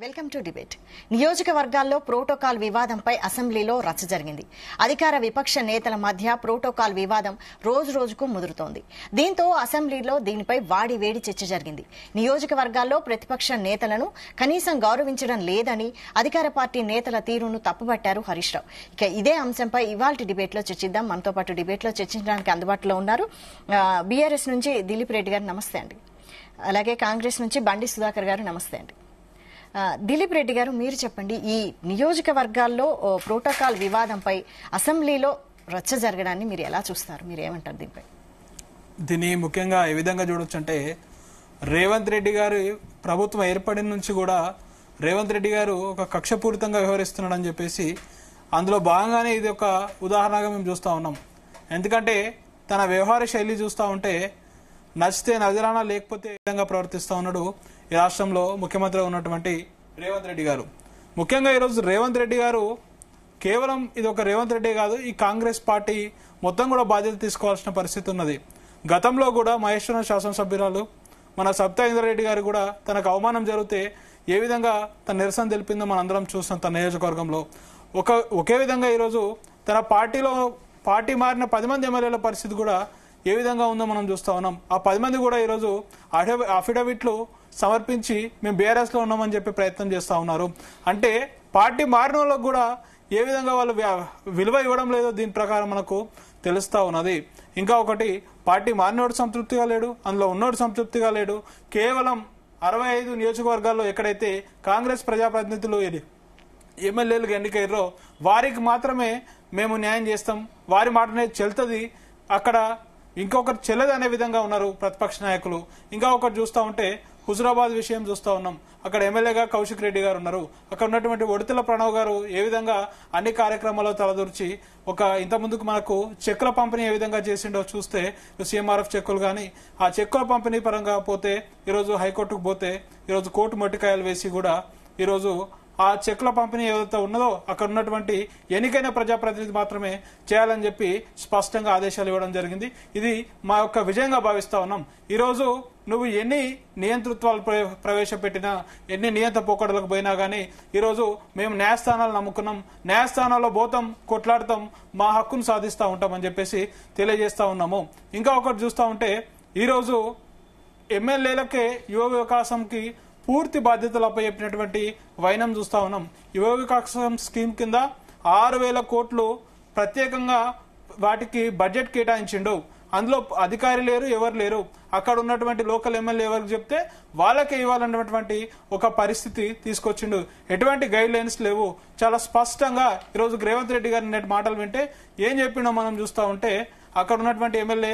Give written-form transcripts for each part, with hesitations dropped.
Welcome to debate. నియోజకవర్గాల్లో protocol వివాదంపై అసెంబ్లీలో రచ్చ జరిగింది. అధికార విపక్ష నేతల మధ్య ప్రోటోకాల్ వివాదం రోజు రోజుకు ముదురుతోంది. దీంతో అసెంబ్లీలో దీనిపై వాడి వేడి చర్చ జరిగింది. నియోజకవర్గాల్లో ప్రతిపక్ష నేతలను కనీసం గౌరవించడం లేదని అధికార పార్టీ నేతల తీరును తప్పుబట్టారు హరీష్ రావు. ఇక ఇదే అంశంపై ఇవాల్టి డిబేట్ లో చర్చిద్దాం. మనతో పాటు డిబేట్ లో చర్చించడానికి అందుబాటులో ఉన్నారు బీఆర్ఎస్ నుంచి దిలీప్ రెడ్డి గారు, నమస్తే అండి. అలాగే కాంగ్రెస్ నుంచి బండి సుధాకర్ గారు, నమస్తే అండి. దిలీప్ రెడ్డి గారు, మీరు చెప్పండి, ఈ నియోజకవర్గాల్లో ప్రోటోకాల్ వివాదంపై అసెంబ్లీలో రచ్చ జరగడాన్ని మీరు ఎలా చూస్తారు? మీరు ఏమంటారు దీనిపై? దీన్ని ముఖ్యంగా ఏ విధంగా చూడొచ్చు అంటే, రేవంత్ రెడ్డి గారు ప్రభుత్వం ఏర్పడిన నుంచి కూడా రేవంత్ రెడ్డి గారు ఒక కక్షపూరితంగా వ్యవహరిస్తున్నాడని చెప్పేసి అందులో భాగంగానే ఇది ఒక ఉదాహరణగా మేము చూస్తూ ఉన్నాం. ఎందుకంటే తన వ్యవహార శైలి చూస్తూ ఉంటే నచ్చితే నజరానా లేకపోతే ఏ విధంగా ప్రవర్తిస్తూ ఉన్నాడు ఈ రాష్ట్రంలో ముఖ్యమంత్రిగా ఉన్నటువంటి రేవంత్ రెడ్డి గారు. ముఖ్యంగా ఈరోజు రేవంత్ రెడ్డి గారు కేవలం ఇది ఒక రేవంత్ రెడ్డి కాదు, ఈ కాంగ్రెస్ పార్టీ మొత్తం కూడా బాధ్యత తీసుకోవాల్సిన పరిస్థితి ఉన్నది. గతంలో కూడా మహేశ్వరం శాసనసభ్యురాలు మన సబితా ఇంద్రారెడ్డి గారు కూడా తనకు అవమానం జరిగితే ఏ విధంగా తన నిరసన తెలిపిందో మనందరం చూస్తాం. తన నియోజకవర్గంలో ఒకే విధంగా ఈరోజు తన పార్టీ మారిన 10 మంది ఎమ్మెల్యేల పరిస్థితి కూడా ఏ విధంగా ఉందో మనం చూస్తా ఉన్నాం. ఆ 10 మంది కూడా ఈరోజు అఫిడవిట్లు సమర్పించి మేము బీఆర్ఎస్ లో ఉన్నామని చెప్పి ప్రయత్నం చేస్తా ఉన్నారు. అంటే పార్టీ మారిన వాళ్ళకు కూడా ఏ విధంగా వాళ్ళు విలువ ఇవ్వడం లేదో దీని ప్రకారం మనకు తెలుస్తా ఉన్నది. ఇంకా ఒకటి, పార్టీ మారినోడు సంతృప్తిగా లేడు, అందులో ఉన్నోడు సంతృప్తిగా లేడు. కేవలం 65 నియోజకవర్గాల్లో ఎక్కడైతే కాంగ్రెస్ ప్రజాప్రతినిధులు ఎమ్మెల్యేలకు ఎన్నికయ్యారో వారికి మాత్రమే మేము న్యాయం చేస్తాం, వారి మాటనే చెల్తది, అక్కడ ఇంకొకరు చెల్లదు అనే విధంగా ఉన్నారు ప్రతిపక్ష నాయకులు. ఇంకా ఒకటి చూస్తూ ఉంటే హుజురాబాద్ విషయం చూస్తూ ఉన్నాం. అక్కడ ఎమ్మెల్యేగా కౌశిక్ రెడ్డి గారు ఉన్నారు. అక్కడ ఉన్నటువంటి ఒడితల ప్రణవ్ గారు ఏ విధంగా అన్ని కార్యక్రమాల్లో తలదూర్చి ఇంత ముందుకు మనకు చెక్కుల పంపిణీ ఏ విధంగా చేసిండో చూస్తే, సీఎంఆర్ఎఫ్ చెక్కులు కానీ ఆ చెక్కుల పంపిణీ పరంగా పోతే ఈరోజు హైకోర్టుకు పోతే ఈరోజు కోర్టు మొట్టికాయలు వేసి కూడా ఈరోజు ఆ చెక్కుల పంపిణీ ఏదైతే ఉన్నదో అక్కడ ఉన్నటువంటి ఎన్నికైన ప్రజాప్రతినిధి మాత్రమే చేయాలని చెప్పి స్పష్టంగా ఆదేశాలు ఇవ్వడం జరిగింది. ఇది మా యొక్క విజయంగా భావిస్తా ఉన్నాం. ఈరోజు నువ్వు ఎన్ని నియంతృత్వాలు ప్రవేశపెట్టినా, ఎన్ని నియంత పోకడలకు పోయినా కానీ ఈరోజు మేము న్యాయస్థానాలు నమ్ముకున్నాం, న్యాయస్థానాల్లో పోతాం, కొట్లాడతాం, మా హక్కును సాధిస్తూ ఉంటామని చెప్పేసి తెలియజేస్తా ఉన్నాము. ఇంకా ఒకటి చూస్తూ ఉంటే ఈరోజు ఎమ్మెల్యేలకే యువ వికాసంకి పూర్తి బాధ్యతలు అప్పచెప్పినటువంటి వైనం చూస్తా ఉన్నాం. యువ వికాసం స్కీమ్ కింద 6,000 కోట్లు ప్రత్యేకంగా వాటికి బడ్జెట్ కేటాయించిండు. అందులో అధికారి లేరు, ఎవరు లేరు. అక్కడ ఉన్నటువంటి లోకల్ ఎమ్మెల్యే ఎవరికి చెప్తే వాళ్ళకే ఇవ్వాలన్నటువంటి ఒక పరిస్థితి తీసుకొచ్చిండు. ఎటువంటి గైడ్ లైన్స్ లేవు. చాలా స్పష్టంగా ఈరోజు రేవంత్ రెడ్డి గారి నేటి మాటలు వింటే ఏం చెప్పిండో మనం చూస్తూ ఉంటే, అక్కడ ఉన్నటువంటి ఎమ్మెల్యే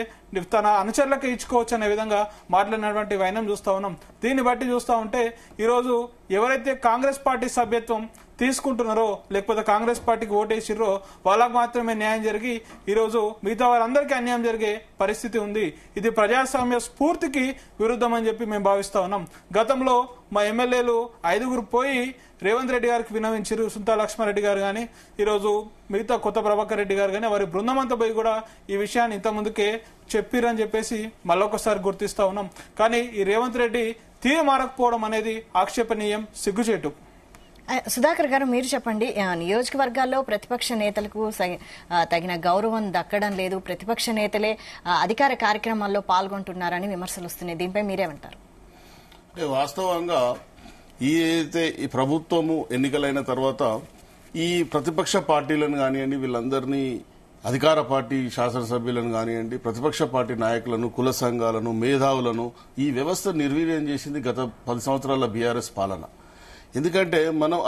తన అనుచరులకే ఇచ్చుకోవచ్చు అనే విధంగా మాట్లాడినటువంటి వైనం చూస్తా ఉన్నాం. దీన్ని బట్టి చూస్తా ఉంటే ఈరోజు ఎవరైతే కాంగ్రెస్ పార్టీ సభ్యత్వం తీసుకుంటున్నారో లేకపోతే కాంగ్రెస్ పార్టీకి ఓటేసిర్రో వాళ్ళకు మాత్రమే న్యాయం జరిగి ఈరోజు మిగతా వారందరికీ అన్యాయం జరిగే పరిస్థితి ఉంది. ఇది ప్రజాస్వామ్య స్ఫూర్తికి విరుద్ధం అని చెప్పి మేము భావిస్తా ఉన్నాం. గతంలో మా ఎమ్మెల్యేలు 5గురు పోయి రేవంత్ రెడ్డి గారికి విన్నవించారు. సుంతా లక్ష్మారెడ్డి గారు కానీ ఈరోజు మిగతా కొత్త ప్రభాకర్ రెడ్డి గారు కానీ వారి బృందం అంతా పోయి కూడా ఈ విషయాన్ని ఇంత ముందుకే చెప్పిరని చెప్పేసి మళ్ళొకసారి గుర్తిస్తా ఉన్నాం. కానీ ఈ రేవంత్ రెడ్డి తీరు మారకపోవడం అనేది ఆక్షేపణీయం, సిగ్గుచేటు. సుధాకర్ గారు, మీరు చెప్పండి, నియోజకవర్గాల్లో ప్రతిపక్ష నేతలకు తగిన గౌరవం దక్కడం లేదు, ప్రతిపక్ష నేతలే అధికార కార్యక్రమాల్లో పాల్గొంటున్నారని విమర్శలు వస్తున్నాయి. దీనిపై మీరేమంటారు? వాస్తవంగా ఈ ప్రభుత్వము ఎన్నికలైన తర్వాత ఈ ప్రతిపక్ష పార్టీలను కానివ్వండి, వీళ్ళందరినీ అధికార పార్టీ శాసనసభ్యులను కానివ్వండి, ప్రతిపక్ష పార్టీ నాయకులను, కుల సంఘాలను, మేధావులను ఈ వ్యవస్థ నిర్వీర్యం చేసింది గత 10 సంవత్సరాల బీఆర్ఎస్ పాలన. ఎందుకంటే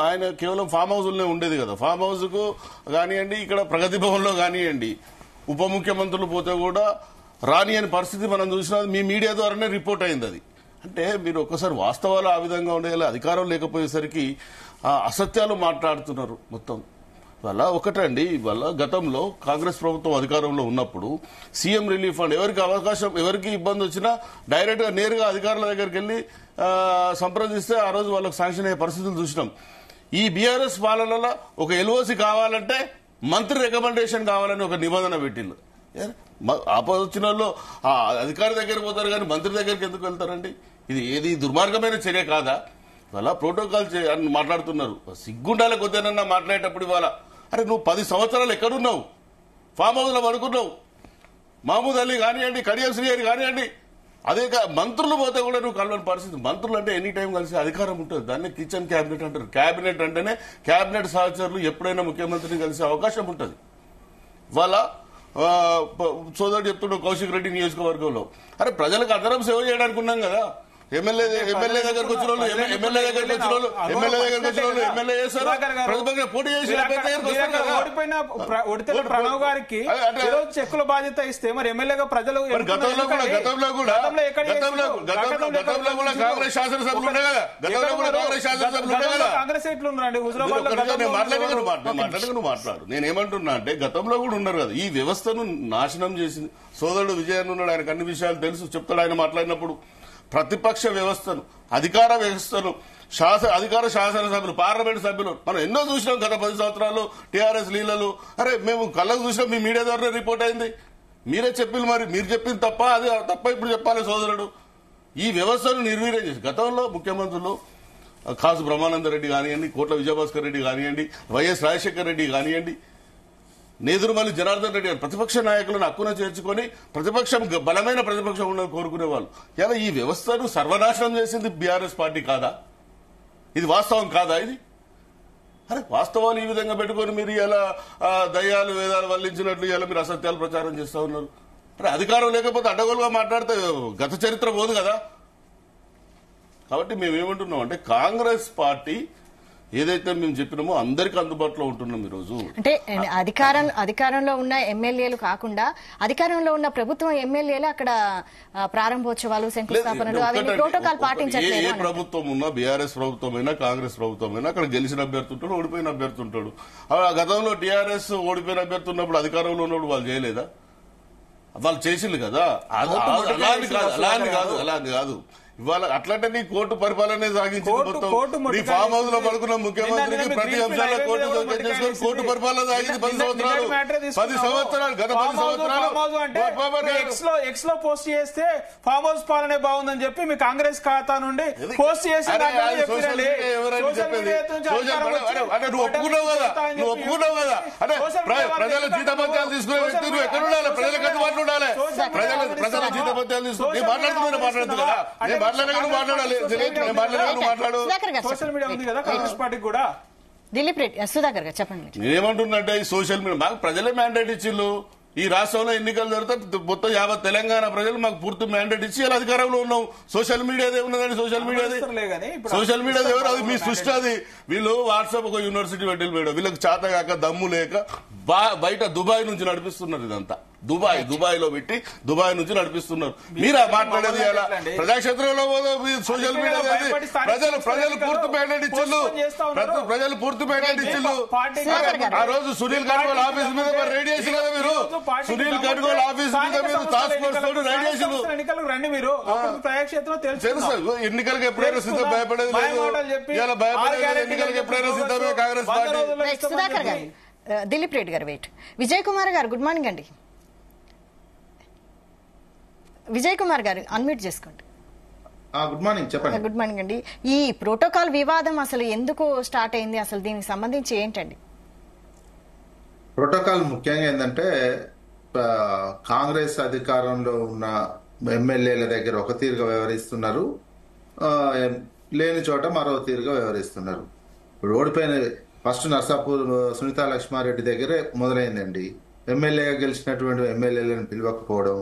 ఆయన కేవలం ఫామ్ హౌస్లోనే ఉండేది కదా. ఫామ్ హౌస్ కు కానివ్వండి, ఇక్కడ ప్రగతి భవన్ లో కానివ్వండి, ఉప ముఖ్యమంత్రులు పోతే కూడా రాని అనే పరిస్థితి మనం చూసినా మీ మీడియా ద్వారానే రిపోర్ట్ అయింది. అది అంటే మీరు ఒక్కసారి వాస్తవాలు ఆ విధంగా ఉండేలా అధికారం లేకపోయేసరికి అసత్యాలు మాట్లాడుతున్నారు మొత్తం. ఇవాళ ఒకటండి, ఇవాళ గతంలో కాంగ్రెస్ ప్రభుత్వం అధికారంలో ఉన్నప్పుడు సీఎం రిలీఫ్ ఫండ్ ఎవరికి ఇబ్బంది వచ్చినా డైరెక్ట్ గా నేరుగా అధికారుల దగ్గరికి వెళ్లి సంప్రదిస్తే ఆ రోజు వాళ్ళకి శాంక్షన్ అయ్యే పరిస్థితులు చూసినాం. ఈ బీఆర్ఎస్ పాలనలో ఒక ఎల్ఓసి కావాలంటే మంత్రి రికమెండేషన్ కావాలని ఒక నిబంధన పెట్టిండు. ఆపోజిషన్ వాళ్ళు అధికారి దగ్గరికి పోతారు కానీ మంత్రి దగ్గరికి ఎందుకు వెళ్తారండి? ఇది ఏది దుర్మార్గమైన చర్య కాదా? ఇవాళ ప్రోటోకాల్ అని మాట్లాడుతున్నారు. సిగ్గుండాల కొద్దినన్నా మాట్లాడేటప్పుడు ఇవాళ అరే నువ్వు 10 సంవత్సరాలు ఎక్కడున్నావు? ఫామ్ హౌస్ లో పడుకున్నావు. మహమూద్ అలీ కానివ్వండి, కడియం శ్రీహరి కానివ్వండి, అదే మంత్రులు పోతే కూడా నువ్వు కలవని పరిస్థితి. మంత్రులు అంటే ఎనీ టైం కలిసి అధికారం ఉంటుంది. దాన్ని కిచెన్ క్యాబినెట్ అంటారు. క్యాబినెట్ అంటేనే క్యాబినెట్ సహచరులు ఎప్పుడైనా ముఖ్యమంత్రిని కలిసే అవకాశం ఉంటుంది. వాళ్ళ సోదరుడు చెప్తున్నాడు కౌశిక్ రెడ్డి నియోజకవర్గంలో అరే ప్రజలకు అందరం సేవ చేయడానికి ఉన్నాం కదా. ఎమ్మెల్యే దగ్గరకు వచ్చిన వాళ్ళు ఎమ్మెల్యే చేస్తారు. ప్రతిపక్ష పోటీ చేసి ప్రణవ్ గారికి చెక్కుల బాధ్యత ఇస్తే మరి ఎమ్మెల్యేగా ప్రజలు గతంలో కూడా కాంగ్రెస్ శాసనసభ్యులు ఉండే కదా. గతంలో కూడా కాంగ్రెస్ శాసనసభ్యులు ఉండే కదా. కాంగ్రెస్ ఎట్లు ఉన్నారండి హుజరాబాద్? మాట్లాడు. నేనేమంటున్నా అంటే గతంలో కూడా ఉన్నారు కదా. ఈ వ్యవస్థను నాశనం చేసింది సోదరుడు విజయన్ ఉన్నాడు. ఆయనకు అన్ని విషయాలు తెలుసు, చెప్తాడు ఆయన మాట్లాడినప్పుడు. ప్రతిపక్ష వ్యవస్థను, అధికార వ్యవస్థను, అధికార శాసనసభ్యులు, పార్లమెంట్ సభ్యులు మనం ఎన్నో చూసినాం గత 10 సంవత్సరాలు. టీఆర్ఎస్ లీలలు అరే మేము కళ్ళకు చూసినాం. మీ మీడియా ద్వారా రిపోర్ట్ అయింది. మీరే చెప్పింది. మరి మీరు చెప్పింది తప్ప, అది తప్ప ఇప్పుడు చెప్పాలి సోదరుడు. ఈ వ్యవస్థను నిర్వీర్యం చేసి గతంలో ముఖ్యమంత్రులు కాసు బ్రహ్మానంద రెడ్డి కానివ్వండి, కోట్ల విజయభాస్కర్ రెడ్డి కానివ్వండి, వైఎస్ రాజశేఖర రెడ్డి కానివ్వండి, నేదురుమల్లి జనార్దన్ రెడ్డి గారు ప్రతిపక్ష నాయకులను హక్కున చేర్చుకొని ప్రతిపక్షం బలమైన ప్రతిపక్షం ఉండాలని కోరుకునేవాళ్ళు. ఇలా ఈ వ్యవస్థను సర్వనాశనం చేసింది బీఆర్ఎస్ పార్టీ కాదా? ఇది వాస్తవం కాదా? ఇది అరే వాస్తవాలు ఈ విధంగా పెట్టుకొని మీరు ఇలా దయ్యాలు వేదాలు వల్లించినట్లు ఇలా మీరు అసత్యాలు ప్రచారం చేస్తా ఉన్నారు. అరే అధికారం లేకపోతే అడ్డగోలుగా మాట్లాడితే గత చరిత్ర పోదు కదా. కాబట్టి మేమేమంటున్నాం అంటే కాంగ్రెస్ పార్టీ ఏదైతే మేము చెప్పినామో అందరికీ అందుబాటులో ఉంటున్నాం ఈరోజు. అంటే అధికారంలో ఉన్న ఎమ్మెల్యేలు కాకుండా అధికారంలో ఉన్న ప్రభుత్వం ఎమ్మెల్యేలు అక్కడ ప్రారంభోత్సవాలు, శంకుస్థాపనలు అవన్నీ ప్రోటోకాల్ పాటించట్లేదు. ఏ ప్రభుత్వం ఉన్నా, బీఆర్ఎస్ ప్రభుత్వం అయినా, కాంగ్రెస్ ప్రభుత్వం అయినా అక్కడ గెలిచిన అభ్యర్థి ఉంటాడు, ఓడిపోయిన అభ్యర్థి ఉంటాడు. గతంలో టీఆర్ఎస్ ఓడిపోయిన అభ్యర్థి ఉన్నప్పుడు అధికారంలో ఉన్నప్పుడు వాళ్ళు చేయలేదా? వాళ్ళు చేసింది కదా. అలాంటి కాదు. ఇవాళ అట్లంటే నీ కోర్టు పరిపాలనే సాగించింది. మొత్తం నీ ఫామ్ హౌస్ లో పడుకున్న ముఖ్యమంత్రికి ప్రతి అంశాల్లో కోర్టు పరిపాలన సాగింది 10 సంవత్సరాలు. గత 10 సంవత్సరాలు ఎక్స్ లో పోస్ట్ చేస్తే ఫామ్ హౌస్ పాలనే బాగుందని చెప్పి మీ కాంగ్రెస్ ఖాతా నుండి పోస్ట్ చేసి ఎవరైనా చెప్పేది అంటే నువ్వు ఒప్పుకున్నావు కదా. అంటే ప్రజల జీతభత్యాలు తీసుకునే వ్యక్తి నువ్వు ఎక్కడ ఉండాలి? ప్రజలకు అందుబాటులో ఉండాలి. ప్రజల జీతభత్యాలు తీసుకుని మాట్లాడుతూ కదా. సోషల్ మీడియా ఉంది కదా కాంగ్రెస్ పార్టీకి కూడా. దిలీప్ రెడ్డి, సుధాకర్ గారు చెప్పండి. నేనేమంటున్నంటే ఈ సోషల్ మీడియా మాకు ప్రజలే మ్యాండేట్ ఇచ్చిళ్ళు. ఈ రాష్ట్రంలో ఎన్నికలు జరిగితే మొత్తం యావత్ తెలంగాణ ప్రజలు మాకు పూర్తి మ్యాండేట్ ఇచ్చి ఇలా అధికారంలో ఉన్నాం. సోషల్ మీడియాదే ఉన్నదని సోషల్ మీడియాది ఎవరు? అది మీ సృష్టి. అది వీళ్ళు వాట్సాప్ ఒక యూనివర్సిటీ పెట్టిలు మేడం. వీళ్ళకి చేత కాక దమ్ము లేక బయట దుబాయ్ నుంచి నడిపిస్తున్నారు. ఇదంతా దుబాయ్ లో పెట్టి దుబాయ్ నుంచి నడిపిస్తున్నారు. మీరా మాట్లాడేది ఎలా? ప్రజాక్షేత్రంలో సోషల్ మీడియా ప్రజలు పూర్తి మ్యాండేట్ ఇచ్చిళ్ళు. ఆ రోజు సునీల్ గడ్వాల్ ఆఫీస్ మీద రైడ్ చేసి కదా మీరు. సునీల్ గడ్వాల్ ఆఫీస్ మీద మీరు టాస్క్ ఫోర్స్ తోటి రైడ్ చేసి తెలుసు. ఎన్నికలకు ఎప్పుడైనా సిద్ధం భయపడేది లేదు. ఇలా భయపడేది ఎన్నికలకు ఎప్పుడైనా సిద్ధమే కాంగ్రెస్ పార్టీ. సుధాకర్ గారు, దిలీప్ రెడ్డి గారు వెయిట్. విజయ్ కుమార్ గారు గుడ్ మార్నింగ్ అండి. విజయ్ కుమార్ గారు అన్మ్యూట్ చేసుకోండి. గుడ్ మార్నింగ్, చెప్పండి. గుడ్ మార్నింగ్ అండి. ఈ ప్రోటోకాల్ వివాదం అసలు ఎందుకు స్టార్ట్ అయింది? అసలు దీనికి సంబంధించి ఏంటండి? ప్రోటోకాల్ ముఖ్యంగా ఏంటంటే కాంగ్రెస్ అధికారంలో ఉన్న ఎమ్మెల్యేల దగ్గర ఒక తీరుగా వ్యవహరిస్తున్నారు, లేని చోట మరో తీరుగా వ్యవహరిస్తున్నారు. ఇప్పుడు ఓడిపోయిన ఫస్ట్ నర్సాపూర్ సునీతా లక్ష్మారెడ్డి దగ్గరే మొదలైందండి. ఎమ్మెల్యేగా గెలిచినటువంటి ఎమ్మెల్యేలను పిలవకపోవడం,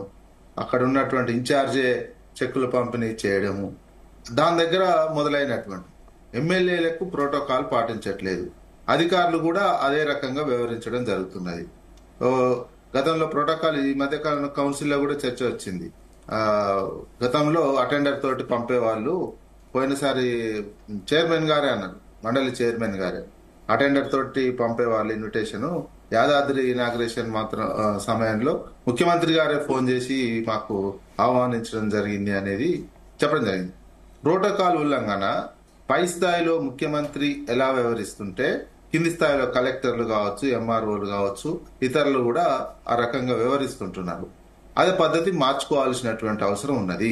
అక్కడ ఉన్నటువంటి ఇన్ఛార్జే చెక్కులు పంపిణీ చేయడము, దాని దగ్గర మొదలైనటువంటి ఎమ్మెల్యేలకు ప్రోటోకాల్ పాటించట్లేదు. అధికారులు కూడా అదే రకంగా వ్యవహరించడం జరుగుతున్నది. గతంలో ప్రోటోకాల్ ఈ మధ్యకాలంలో కౌన్సిల్లో కూడా చర్చ వచ్చింది. గతంలో అటెండర్ తోటి పంపేవాళ్ళు, పోయినసారి చైర్మన్ గారే అన్నారు, మండలి చైర్మన్ గారే అటెండర్ తోటి పంపేవాళ్ళు ఇన్విటేషన్. యాదాద్రి ఇనాగ్రేషన్ మాత్రం సమయంలో ముఖ్యమంత్రి గారే ఫోన్ చేసి మాకు ఆహ్వానించడం జరిగింది అనేది చెప్పడం జరిగింది. ప్రోటోకాల్ ఉల్లంఘన పై స్థాయిలో ముఖ్యమంత్రి ఎలా వ్యవహరిస్తుంటే కింది స్థాయిలో కలెక్టర్లు కావచ్చు, ఎంఆర్ఓలు కావచ్చు, ఇతరులు కూడా ఆ రకంగా వ్యవహరిస్తుంటున్నారు. అదే పద్ధతి మార్చుకోవాల్సినటువంటి అవసరం ఉన్నది.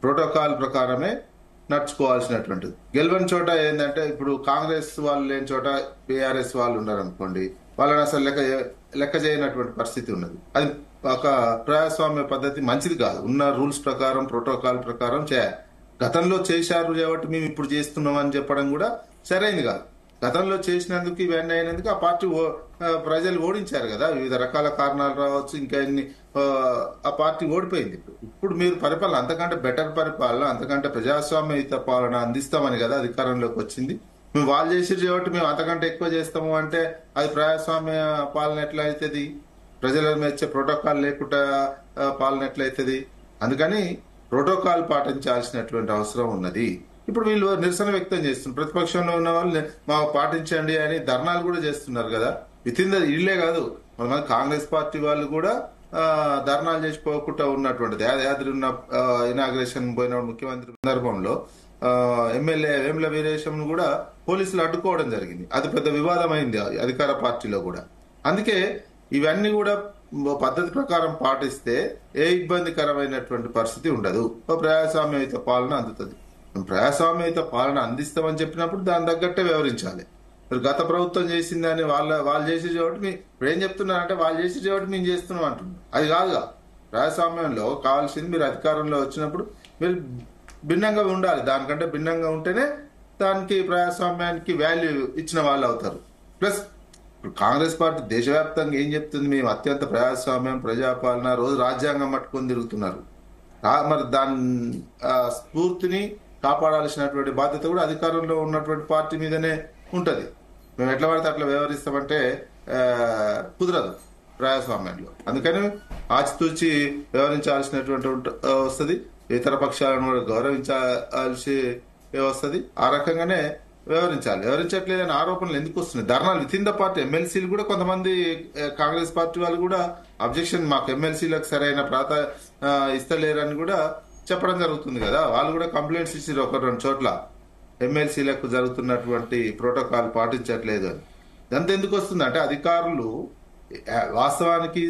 ప్రోటోకాల్ ప్రకారమే నడుచుకోవాల్సినటువంటిది. గెలవని చోట ఏంటంటే ఇప్పుడు కాంగ్రెస్ వాళ్ళు లేని చోట బీఆర్ఎస్ వాళ్ళు ఉన్నారనుకోండి, వాళ్ళని అసలు లెక్క చేయనటువంటి పరిస్థితి ఉన్నది. అది ఒక ప్రజాస్వామ్య పద్ధతి మంచిది కాదు. ఉన్న రూల్స్ ప్రకారం ప్రోటోకాల్ ప్రకారం చేయాలి. గతంలో చేశారు కాబట్టి మేము ఇప్పుడు చేస్తున్నాం అని చెప్పడం కూడా సరైనది కాదు. గతంలో చేసినందుకు ఇవన్నీ అయినందుకు ఆ పార్టీ ప్రజలు ఓడించారు కదా, వివిధ రకాల కారణాలు రావచ్చు, ఇంకా ఆ పార్టీ ఓడిపోయింది. ఇప్పుడు మీరు పరిపాలన అంతకంటే బెటర్ పరిపాలన, అంతకంటే ప్రజాస్వామ్యయుత పాలన అందిస్తామని కదా అధికారంలోకి వచ్చింది. మేము వాళ్ళు చేసి కాబట్టి మేము అంతకంటే ఎక్కువ చేస్తాము అంటే అది ప్రజాస్వామ్య పాలన ఎట్లా అవుతుంది? ప్రజల మెచ్చే ప్రోటోకాల్ లేకుండా పాలన ఎట్లయితుంది? అందుకని ప్రోటోకాల్ పాటించాల్సినటువంటి అవసరం ఉన్నది. ఇప్పుడు వీళ్ళు నిరసన వ్యక్తం చేస్తున్నారు. ప్రతిపక్షంలో ఉన్న వాళ్ళు మాకు పాటించండి అని ధర్నాలు కూడా చేస్తున్నారు కదా. ఇళ్లే కాదు, మన కాంగ్రెస్ పార్టీ వాళ్ళు కూడా ధర్నాలు చేసిపోకుండా ఉన్నటువంటిది. యాదాద్రి ఉన్న ఇనాగ్రేషన్ పోయిన ముఖ్యమంత్రి సందర్భంలో ఎమ్మెల్యే వేముల వీరేశం కూడా పోలీసులు అడ్డుకోవడం జరిగింది. అది పెద్ద వివాదమైంది అధికార పార్టీలో కూడా. అందుకే ఇవన్నీ కూడా పద్ధతి ప్రకారం పాటిస్తే ఏ ఇబ్బందికరమైనటువంటి పరిస్థితి ఉండదు. ప్రజాస్వామ్యయుత పాలన అందుతుంది. ప్రజాస్వామ్యయుత పాలన అందిస్తామని చెప్పినప్పుడు దాని తగ్గట్టే వ్యవహరించాలి. గత ప్రభుత్వం చేసిందని వాళ్ళు చేసే కాబట్టి ఇప్పుడు ఏం చెప్తున్నారంటే వాళ్ళు చేసే కాబట్టి మేము చేస్తున్నాం అంటున్నాం. అది కాదుగా. ప్రజాస్వామ్యంలో కావాల్సింది మీరు అధికారంలో వచ్చినప్పుడు మీరు భిన్నంగా ఉండాలి. దానికంటే భిన్నంగా ఉంటేనే దానికి ప్రజాస్వామ్యానికి వాల్యూ ఇచ్చిన వాళ్ళు అవుతారు. ప్లస్ ఇప్పుడు కాంగ్రెస్ పార్టీ దేశవ్యాప్తంగా ఏం చెప్తుంది? మేము అత్యంత ప్రజాస్వామ్యం, ప్రజాపాలన, రోజు రాజ్యాంగం పట్టుకొని తిరుగుతున్నారు. మరి దాని స్ఫూర్తిని కాపాడాల్సినటువంటి బాధ్యత కూడా అధికారంలో ఉన్నటువంటి పార్టీ మీదనే ఉంటది. మేము ఎట్లా పడితే అట్లా వ్యవహరిస్తామంటే కుదరదు ప్రజాస్వామ్యంలో. అందుకని ఆచితూచి వ్యవహరించాల్సినటువంటి వస్తుంది. ఇతర పక్షాలను కూడా గౌరవించాల్సి వస్తుంది. ఆ రకంగానే వ్యవహరించట్లేదని ఆరోపణలు ఎందుకు వస్తున్నాయి? ధర్నాలు విత్ ఇన్ ద పార్టీ. ఎమ్మెల్సీలు కూడా కొంతమంది కాంగ్రెస్ పార్టీ వాళ్ళు కూడా అబ్జెక్షన్, మాకు ఎమ్మెల్సీలకు సరైన ఇస్తలేరని కూడా చెప్పడం జరుగుతుంది కదా. వాళ్ళు కూడా కంప్లైంట్స్ ఇచ్చారు ఒక 2 చోట్ల ఎమ్మెల్సీలకు జరుగుతున్నటువంటి ప్రోటోకాల్ పాటించట్లేదు అని. ఇదంతా ఎందుకు వస్తుందంటే అధికారులు వాస్తవానికి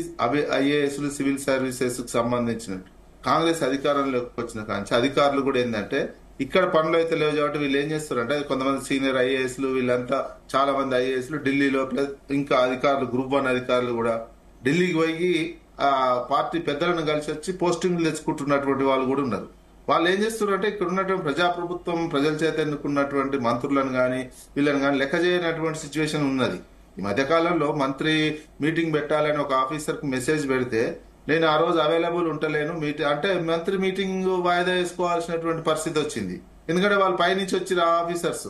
ఐఏఎస్లు, సివిల్ సర్వీసెస్ కు సంబంధించినట్టు కాంగ్రెస్ అధికారంలోకి వచ్చిన కాంచి అధికారులు కూడా ఏంటంటే ఇక్కడ పనులు అయితే లేవు కాబట్టి వీళ్ళు ఏం చేస్తారంటే కొంతమంది సీనియర్ ఐఏఎస్లు, వీళ్ళంతా చాలా మంది ఐఏఎస్లు ఢిల్లీలో, ప్లస్ ఇంకా అధికారులు గ్రూప్ 1 అధికారులు కూడా ఢిల్లీకి పోయి ఆ పార్టీ పెద్దలను కలిసి వచ్చి పోస్టింగ్లు తెచ్చుకుంటున్నటువంటి వాళ్ళు కూడా ఉన్నారు. వాళ్ళు ఏం చేస్తున్నారంటే ఇక్కడ ఉన్నటువంటి ప్రజాప్రభుత్వం, ప్రజల చేత ఎన్నుకున్నటువంటి మంత్రులను గాని వీళ్ళని గాని లెక్క చేయనటువంటి సిచ్యువేషన్ ఉన్నది. ఈ మధ్యకాలంలో మంత్రి మీటింగ్ పెట్టాలని ఒక ఆఫీసర్ కు మెసేజ్ పెడితే నేను ఆ రోజు అవైలబుల్ ఉంటలేను అంటే మంత్రి మీటింగ్ వాయిదా వేసుకోవాల్సినటువంటి పరిస్థితి వచ్చింది. ఎందుకంటే వాళ్ళు పైనుంచి వచ్చిన ఆఫీసర్స్.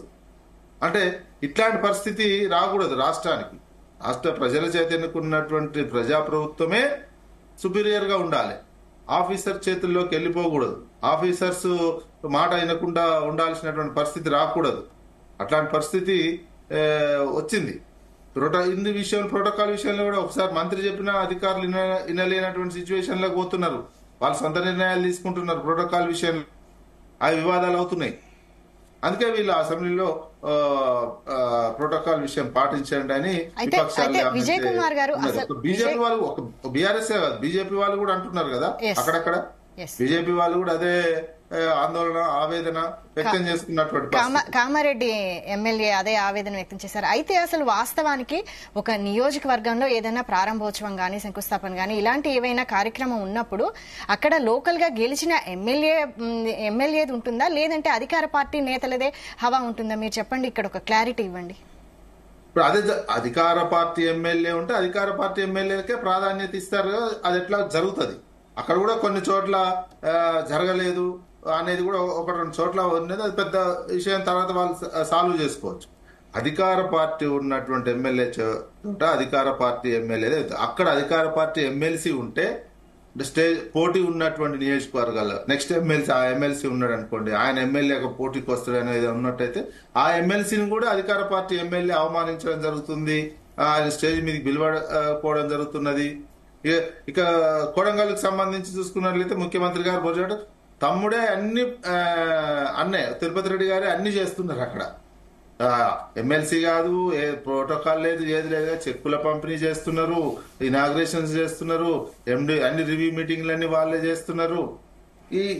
అంటే ఇట్లాంటి పరిస్థితి రాకూడదు రాష్ట్రానికి. రాష్ట్ర ప్రజల చేత ఎన్నుకున్నటువంటి ప్రజాప్రభుత్వమే సుపీరియర్ గా ఉండాలి. ఆఫీసర్ చేతుల్లోకి వెళ్ళిపోకూడదు. ఆఫీసర్స్ మాట వినకుండా ఉండాల్సినటువంటి పరిస్థితి రాకూడదు. అట్లాంటి పరిస్థితి వచ్చింది. ప్రోటోకాల్ విషయంలో కూడా ఒకసారి మంత్రి చెప్పినా అధికారులు వినలేనటువంటి సిచ్యువేషన్ లోకి పోతున్నారు. వాళ్ళు సొంత నిర్ణయాలు తీసుకుంటున్నారు. ప్రోటోకాల్ విషయంలో అవి వివాదాలు అవుతున్నాయి. అందుకే వీళ్ళు అసెంబ్లీలో ప్రోటోకాల్ విషయం పాటించండి అని విజయ్ కుమార్ గారు, బీజేపీ వాళ్ళు, ఒక బీఆర్ఎస్ కాదు బీజేపీ వాళ్ళు కూడా అంటున్నారు కదా. అక్కడక్కడ బీజేపీ వాళ్ళు కూడా అదే ఆందోళన, ఆవేదన వ్యక్తం చేసుకున్నటువంటి కామారెడ్డి ఎమ్మెల్యే అదే ఆవేదన వ్యక్తం చేశారు. అయితే అసలు వాస్తవానికి ఒక నియోజకవర్గంలో ఏదైనా ప్రారంభోత్సవం గానీ, శంకుస్థాపన గానీ ఇలాంటి ఏవైనా కార్యక్రమం ఉన్నప్పుడు అక్కడ లోకల్ గా గెలిచిన ఎమ్మెల్యేది ఉంటుందా, లేదంటే అధికార పార్టీ నేతలదే హవా ఉంటుందా? మీరు చెప్పండి, ఇక్కడ ఒక క్లారిటీ ఇవ్వండి. ఇప్పుడు అదే అధికార పార్టీ ఎమ్మెల్యే ఉంటే అధికార పార్టీ ఎమ్మెల్యేలకే ప్రాధాన్యత ఇస్తారు. అది ఎట్లా జరుగుతుంది. అక్కడ కూడా కొన్ని చోట్ల జరగలేదు అనేది కూడా 1-2 చోట్ల ఉన్నది. అది పెద్ద విషయం, తర్వాత వాళ్ళు సాల్వ్ చేసుకోవచ్చు. అధికార పార్టీ ఉన్నటువంటి ఎమ్మెల్యే చోట అధికార పార్టీ ఎమ్మెల్యే, అక్కడ అధికార పార్టీ ఎమ్మెల్సీ ఉంటే స్టేజ్ పోటీ ఉన్నటువంటి నియోజకవర్గాల్లో నెక్స్ట్ ఎమ్మెల్సీ, ఆ ఎమ్మెల్సీ ఉన్నాడు అనుకోండి, ఆయన ఎమ్మెల్యేగా పోటీకి వస్తాడు అనేది ఉన్నట్టయితే ఆ ఎమ్మెల్సీని కూడా అధికార పార్టీ ఎమ్మెల్యే అవమానించడం జరుగుతుంది. ఆయన స్టేజ్ మీదకి పిలువకపోవడం జరుగుతున్నది. ఇక కొడంగల్కి సంబంధించి చూసుకున్నట్లయితే ముఖ్యమంత్రి గారు బొజ్జాడు తమ్ముడే అన్నయ్య తిరుపతి రెడ్డి గారే అన్ని చేస్తున్నారు. అక్కడ ఎమ్మెల్సీ కాదు, ఏ ప్రోటోకాల్ లేదు, ఏది లేదు, చెక్కుల పంపిణీ చేస్తున్నారు, ఇనాగ్రేషన్స్ చేస్తున్నారు, అన్ని రివ్యూ మీటింగ్లన్నీ వాళ్ళే చేస్తున్నారు.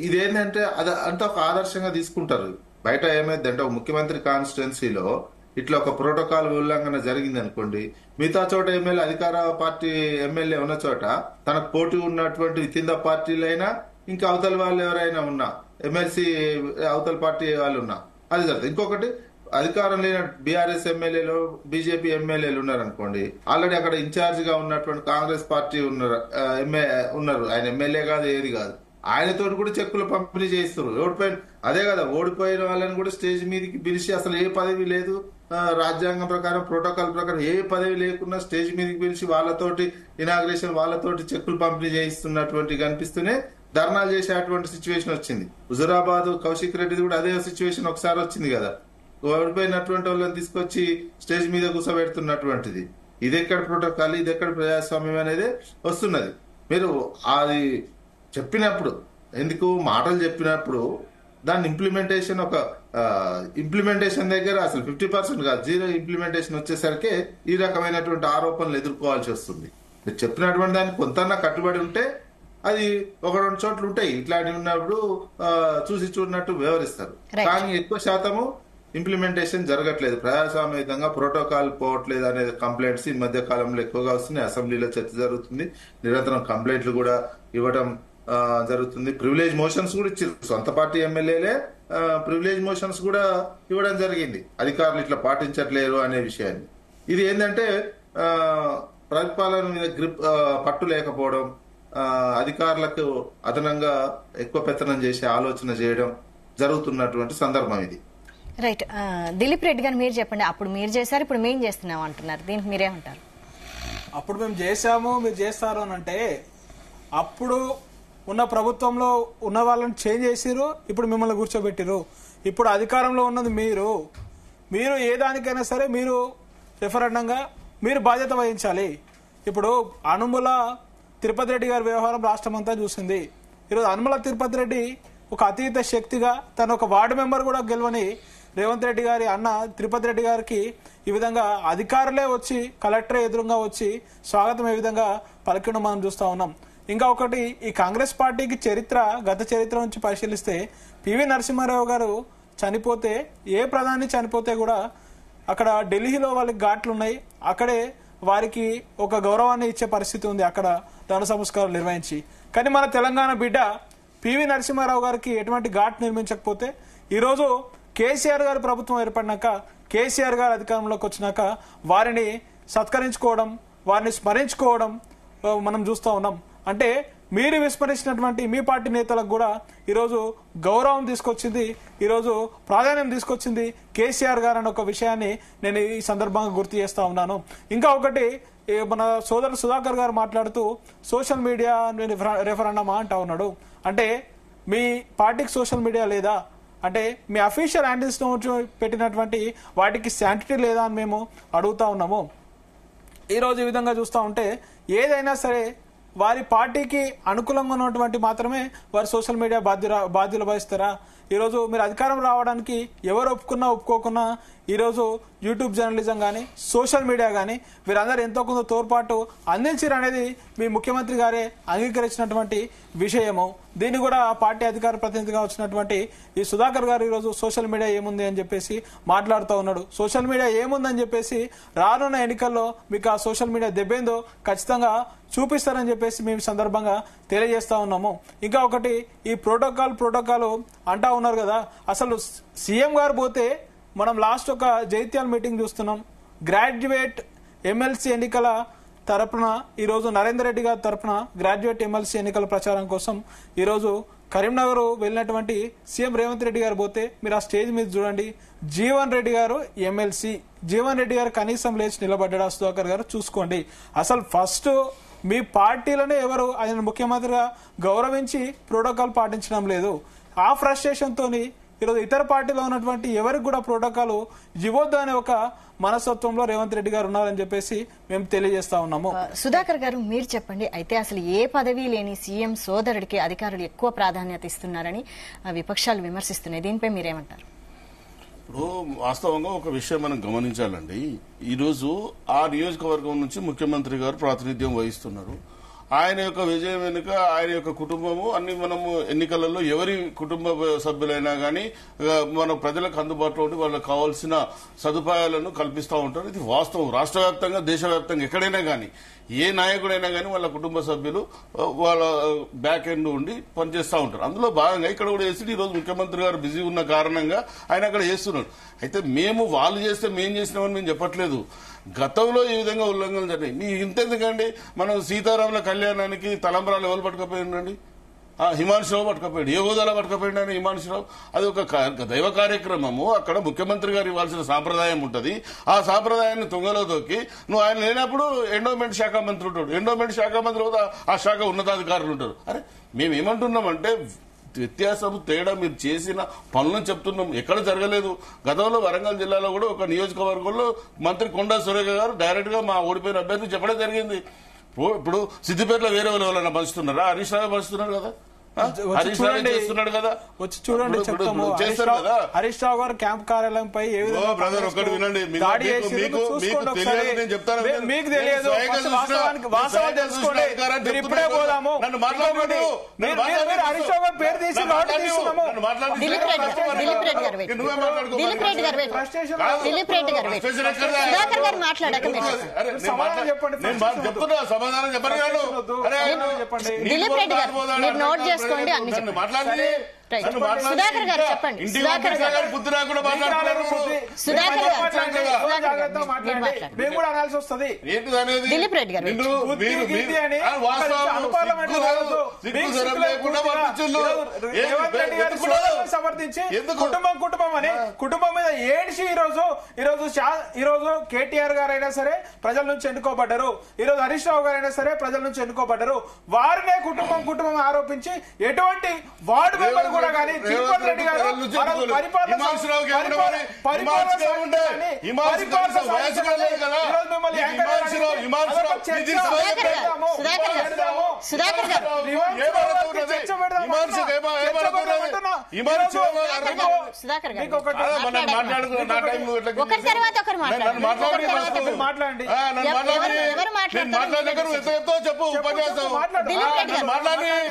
ఇదేంటంటే అది అంతా ఒక ఆదర్శంగా తీసుకుంటారు. బయట ఏమైందంటే ఒక ముఖ్యమంత్రి కాన్స్టిట్యున్సీలో ఇట్లా ఒక ప్రోటోకాల్ ఉల్లంఘన జరిగింది అనుకోండి, మిగతా చోట ఎమ్మెల్యే అధికార పార్టీ ఎమ్మెల్యే ఉన్న చోట తనకు పోటీ ఉన్నటువంటి కింద పార్టీలైనా ఇంకా అవతల వాళ్ళు ఎవరైనా ఉన్నా, ఎమ్మెల్సీ అవతల పార్టీ వాళ్ళు ఉన్నా అది జరుగుతుంది. ఇంకొకటి అధికారం లేని బీఆర్ఎస్ ఎమ్మెల్యేలు బీజేపీ ఎమ్మెల్యేలు ఉన్నారనుకోండి, ఆల్రెడీ అక్కడ ఇన్ఛార్జ్ గా ఉన్నటువంటి కాంగ్రెస్ పార్టీ ఉన్నారు, ఆయన ఎమ్మెల్యే కాదు ఏది కాదు, ఆయనతో కూడా చెక్కులు పంపిణీ చేస్తున్నారు. ఓడిపోయిన వాళ్ళని కూడా స్టేజ్ మీదకి పిలిచి అసలు ఏ పదవి లేదు, రాజ్యాంగం ప్రకారం ప్రోటోకాల్ ప్రకారం ఏ పదవి లేకున్నా స్టేజ్ మీదకి పిలిచి వాళ్ళతోటి ఇనాగ్రేషన్ వాళ్ళతోటి చెక్కులు పంపిణీ చేయిస్తున్నటువంటి కనిపిస్తూనే ధర్నాలు చేసేటువంటి సిచ్యువేషన్ వచ్చింది. హుజురాబాద్ కౌశిక్ రెడ్డి కూడా అదే సిచ్యువేషన్ ఒకసారి వచ్చింది కదా, ఓడిపోయినటువంటి వాళ్ళని తీసుకొచ్చి స్టేజ్ మీద కూర్చోబెడుతున్నటువంటిది. ఇది ఎక్కడ ప్రోటోకాల్, ఇది ఎక్కడ ప్రజాస్వామ్యం అనేది వస్తున్నది. మీరు అది చెప్పినప్పుడు ఎందుకు మాటలు చెప్పినప్పుడు దాని ఇంప్లిమెంటేషన్ దగ్గర అసలు 50% కాదు, 0 ఇంప్లిమెంటేషన్ వచ్చేసరికి ఈ రకమైనటువంటి ఆరోపణలు ఎదుర్కోవాల్సి వస్తుంది. మీరు చెప్పినటువంటి దానికి కొంత కట్టుబడి ఉంటే అది 1-2 చోట్ల ఉంటాయి, ఇట్లాంటివి ఉన్నప్పుడు చూసి చూడనట్టు వ్యవహరిస్తారు. కానీ ఎక్కువ శాతము ఇంప్లిమెంటేషన్ జరగట్లేదు, ప్రజాస్వామ్యంగా ప్రోటోకాల్ పోవట్లేదు అనే కంప్లైంట్స్ ఈ మధ్య కాలంలో ఎక్కువగా వస్తున్నాయి. అసెంబ్లీలో చర్చ జరుగుతుంది, నిరంతరం కంప్లైంట్లు కూడా ఇవ్వడం జరుగుతుంది. ప్రివిలేజ్ మోషన్స్ కూడా ఇచ్చారు, సొంత పార్టీ ఎమ్మెల్యేలే ప్రివిలేజ్ మోషన్స్ కూడా ఇవ్వడం జరిగింది, అధికారులు ఇట్లా పాటించట్లేరు అనే విషయాన్ని. ఇది ఏంటంటే పరిపాలన మీద పట్టు లేకపోవడం, అధికారులకు అదనంగా ఎక్కువ పెత్తనం చేసే ఆలోచన చేయడం జరుగుతున్నటువంటి సందర్భం ఇది. రైట్. దిలీప్ రెడ్డి గారు మీరు చెప్పండి, అప్పుడు మీరు చేశారు ఇప్పుడు మేము చేస్తున్నాం అంటున్నారు, దీనికి మీరేమంటారు? అప్పుడు మేము చేశాము మీరు చేస్తారు అని అంటే, అప్పుడు ఉన్న ప్రభుత్వంలో ఉన్న వాళ్ళని చేంజ్ చేసిరు, ఇప్పుడు మిమ్మల్ని కూర్చోబెట్టిరు. ఇప్పుడు అధికారంలో ఉన్నది మీరు ఏ దానికైనా సరే మీరు రెఫరెండంగా మీరు బాధ్యత వహించాలి. ఇప్పుడు అనుముల తిరుపతి రెడ్డి గారి వ్యవహారం రాష్ట్రం అంతా చూసింది. ఈరోజు అనుముల తిరుపతి రెడ్డి ఒక అతీత శక్తిగా తన ఒక వార్డు మెంబర్ కూడా గెలవని రేవంత్ రెడ్డి గారి అన్న తిరుపతి రెడ్డి గారికి ఈ విధంగా అధికారులే వచ్చి కలెక్టరే ఎదురుగా వచ్చి స్వాగతం ఏ విధంగా పలికిన మనం చూస్తా ఉన్నాం. ఇంకా ఒకటి, ఈ కాంగ్రెస్ పార్టీకి గత చరిత్ర నుంచి పరిశీలిస్తే పివి నరసింహారావు గారు చనిపోతే, ఏ ప్రధాని చనిపోతే కూడా అక్కడ ఢిల్లీలో వాళ్ళకి ఘాట్లు ఉన్నాయి, అక్కడే వారికి ఒక గౌరవాన్ని ఇచ్చే పరిస్థితి ఉంది, అక్కడ దాన సంస్కారాలు నిర్వహించి. కానీ మన తెలంగాణ బిడ్డ పివి నరసింహారావు గారికి ఎటువంటి ఘాట్ నిర్మించకపోతే ఈరోజు కేసీఆర్ గారి ప్రభుత్వం ఏర్పడినాక, కేసీఆర్ గారు అధికారంలోకి వచ్చినాక వారిని సత్కరించుకోవడం, వారిని స్మరించుకోవడం మనం చూస్తూ ఉన్నాం. అంటే మీరు విస్మరించినటువంటి మీ పార్టీ నేతలకు కూడా ఈరోజు గౌరవం తీసుకొచ్చింది, ఈరోజు ప్రాధాన్యం తీసుకొచ్చింది కేసీఆర్ గారు అనే ఒక విషయాన్ని నేను ఈ సందర్భంగా గుర్తు చేస్తా ఉన్నాను. ఇంకా ఒకటి, మన సోదరుడు సుధాకర్ గారు మాట్లాడుతూ సోషల్ మీడియా రెఫరెండం అంటా ఉన్నాడు. అంటే మీ పార్టీకి సోషల్ మీడియా లేదా అంటే మీ అఫీషియల్ హ్యాండిల్స్ పెట్టినటువంటి వాటికి శాంటిటీ లేదా అని మేము అడుగుతా ఉన్నాము. ఈరోజు ఈ విధంగా చూస్తూ ఉంటే ఏదైనా సరే వారి పార్టీకి అనుకూలంగా ఉన్నటువంటి మాత్రమే వారు సోషల్ మీడియా బాధ్యులు వహిస్తారా? ఈరోజు మీరు అధికారం రావడానికి ఎవరు ఒప్పుకున్నా ఒప్పుకోకున్నా ఈరోజు యూట్యూబ్ జర్నలిజం కానీ సోషల్ మీడియా కానీ వీరందరూ ఎంతో కొంత తోడ్పాటు అందించారు అనేది మీ ముఖ్యమంత్రి గారే అంగీకరించినటువంటి విషయము. దీన్ని కూడా పార్టీ అధికార ప్రతినిధిగా వచ్చినటువంటి ఈ సుధాకర్ గారు ఈరోజు సోషల్ మీడియా ఏముంది అని చెప్పేసి మాట్లాడుతూ ఉన్నాడు. సోషల్ మీడియా ఏముందని చెప్పేసి రానున్న ఎన్నికల్లో మీకు ఆ సోషల్ మీడియా దెబ్బేందో ఖచ్చితంగా చూపిస్తారని చెప్పేసి మేము సందర్భంగా తెలియజేస్తా ఉన్నాము. ఇంకా ఒకటి, ఈ ప్రోటోకాల్ అంటా ఉన్నారు కదా, అసలు సీఎం గారు పోతే మనం లాస్ట్ ఒక జైత్యాల మీటింగ్ చూస్తున్నాం. గ్రాడ్యుయేట్ ఎమ్మెల్సీ ఎన్నికల తరపున ఈరోజు నరేందర్ రెడ్డి గారి తరపున గ్రాడ్యుయేట్ ఎమ్మెల్సీ ఎన్నికల ప్రచారం కోసం ఈరోజు కరీంనగర్ వెళ్ళినటువంటి సీఎం రేవంత్ రెడ్డి గారు పోతే మీరు ఆ స్టేజ్ మీద చూడండి, జీవన్ రెడ్డి గారు ఎమ్మెల్సీ, జీవన్ రెడ్డి గారు కనీసం లేచి నిలబడ్డా సుధాకర్ గారు చూసుకోండి. అసలు ఫస్ట్ మీ పార్టీలోనే ఎవరు ఆయన ముఖ్యమంత్రిగా గౌరవించి ప్రోటోకాల్ పాటించడం లేదు. ఆ ఫ్రస్ట్రేషన్ తోని ఈరోజు ఇతర పార్టీలో ఉన్నటువంటి ఎవరికి కూడా ప్రోటోకాల్ ఇవ్వద్దు అనే ఒక మనస్తత్వంలో రేవంత్ రెడ్డి గారు ఉన్నారని చెప్పేసి మేము తెలియజేస్తా ఉన్నాము. సుధాకర్ గారు మీరు చెప్పండి, అయితే అసలు ఏ పదవి లేని సీఎం సోదరుడికి అధికారులు ఎక్కువ ప్రాధాన్యత ఇస్తున్నారని విపక్షాలు విమర్శిస్తున్నాయి, దీనిపై మీరేమంటారు? ఇప్పుడు వాస్తవంగా ఒక విషయం మనం గమనించాలండి. ఈరోజు ఆ నియోజకవర్గం నుంచి ముఖ్యమంత్రి గారు ప్రాతినిధ్యం వహిస్తున్నారు. ఆయన యొక్క విజయం వెనుక ఆయన యొక్క కుటుంబము అన్ని మనము ఎన్నికలలో ఎవరి కుటుంబ సభ్యులైనా కానీ మన ప్రజలకు అందుబాటులో ఉండి వాళ్ళకి కావాల్సిన సదుపాయాలను కల్పిస్తూ ఉంటారు. ఇది వాస్తవం. రాష్ట్ర వ్యాప్తంగా దేశవ్యాప్తంగా ఎక్కడైనా కానీ ఏ నాయకుడైనా కానీ వాళ్ళ కుటుంబ సభ్యులు వాళ్ళ బ్యాక్ ఎండ్ ఉండి పనిచేస్తూ ఉంటారు. అందులో భాగంగా ఇక్కడ కూడా చేసి ఈ రోజు ముఖ్యమంత్రి గారు బిజీ ఉన్న కారణంగా ఆయన అక్కడ చేస్తున్నారు. అయితే మేము వాళ్ళు చేస్తే మేము చేసినామని మేము చెప్పట్లేదు. గతంలో ఈ విధంగా ఉల్లంఘనలు జరిగాయి. మీ ఇంతెందుకండి, మనం సీతారాముల కళ్యాణానికి తలంబరాలు ఎవరు పట్టుకపోయిందండి? హిమాంశురావు పట్టుకపోయాడు. ఏ హోదాలో పట్టుకపోయాడు ఆయన హిమాంశురావు? అది ఒక దైవ కార్యక్రమము. అక్కడ ముఖ్యమంత్రి గారు ఇవ్వాల్సిన సాంప్రదాయం ఉంటుంది. ఆ సాంప్రదాయాన్ని తుంగలో తొక్కి నువ్వు ఆయన లేనప్పుడు ఎండోమెంట్ శాఖ మంత్రి ఉంటాడు. ఎండోమెంట్ శాఖ మంత్రి ఆ శాఖ ఉన్నతాధికారులు ఉంటారు. అరే మేమేమంటున్నామంటే వ్యత్యాసం తేడా మీరు చేసిన పనులను చెప్తున్నాం. ఎక్కడ జరగలేదు. గతంలో వరంగల్ జిల్లాలో కూడా ఒక నియోజకవర్గంలో మంత్రి కొండా సురేఖ గారు డైరెక్ట్ గా మా ఓడిపోయిన అభ్యర్థి చెప్పడం జరిగింది. ఇప్పుడు సిద్దిపేటలో వేరే ఎవరైనా పంచుతున్నారా? హరీష్ రావు పంచుతున్నారు కదా, హరీష్ రావు చేస్తున్నాడు కదా, వచ్చి చూడండి చెప్తాము. చేస్తారు కదా. హరీష్ రావు గారు క్యాంప్ కార్యాలయంపై బ్రదర్ ఒకటి వినండి, మీకు తెలియదు నేను చెప్తాను, మీకు తెలియదు, వాస్తవాలు తెలుసుకోండి. ఇప్పుడే పోదాము. నన్ను మాట్లాడండి. హరీష్ రావు గారు పేరు తీసి తీసుకున్నాము. సమాధానం చెప్పండి. చెప్తున్నా సమాధానం చెప్పండి. దిలీప్ రెడ్డి గారు మీరు నోట్ చేసుకోండి. అన్ని మాట్లాడండి. సుధాకర్ గారు చెప్పండి. సుధాకర్ గారు బుద్ధి రాకుండా మాట్లాడుతున్నారు. మేము కూడా అనాల్సి వస్తుంది. దిలీప్ రెడ్డి గారు సమర్థించి కుటుంబం అని కుటుంబం మీద ఏడ్చి ఈ రోజు కేటీఆర్ గారైనా సరే ప్రజల నుంచి ఎన్నుకోబడ్డారు. ఈ రోజు హరీష్ రావు గారైనా సరే ప్రజల నుంచి ఎన్నుకోబడ్డారు. వారినే కుటుంబం ఆరోపించి ఎటువంటి వార్డు మెంబర్ కూడా కానీ తిరుపతి రెడ్డి గారు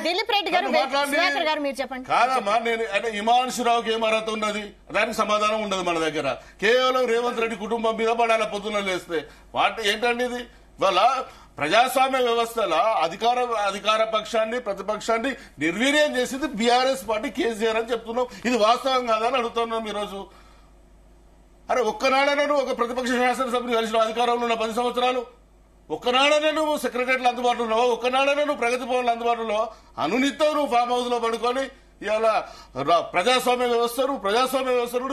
దిలీప్ రెడ్డి గారు సుధాకర్ గారు మీరు చెప్పండి. అంటే హిమాంశురావుకి ఏం అర్హత ఉన్నది? దానికి సమాధానం ఉండదు మన దగ్గర. కేవలం రేవంత్ రెడ్డి కుటుంబం మీద పడాల పొద్దున్న లేస్తే ఏంటండి ఇది? వాళ్ళ ప్రజాస్వామ్య వ్యవస్థలో అధికార పక్షాన్ని ప్రతిపక్షాన్ని నిర్వీర్యం చేసింది బీఆర్ఎస్ పార్టీ, కేసీఆర్ అని చెప్తున్నాం. ఇది వాస్తవం కాదని అడుగుతున్నాం ఈరోజు. అరే ఒక్కనాడనే నువ్వు ఒక ప్రతిపక్ష శాసనసభ్యులు కలిసిన అధికారంలో ఉన్న 10 సంవత్సరాలు, ఒక్కనాడనే నువ్వు సెక్రటరీలు అందుబాటులో ఉన్నావు, ఒక్కనాడనే నువ్వు ప్రగతి భవన్లు అందుబాటులో అనునిత్యం నువ్వు ఫామ్ హౌస్ లో పడుకొని ఇవాళ ప్రజాస్వామ్య వ్యవస్థను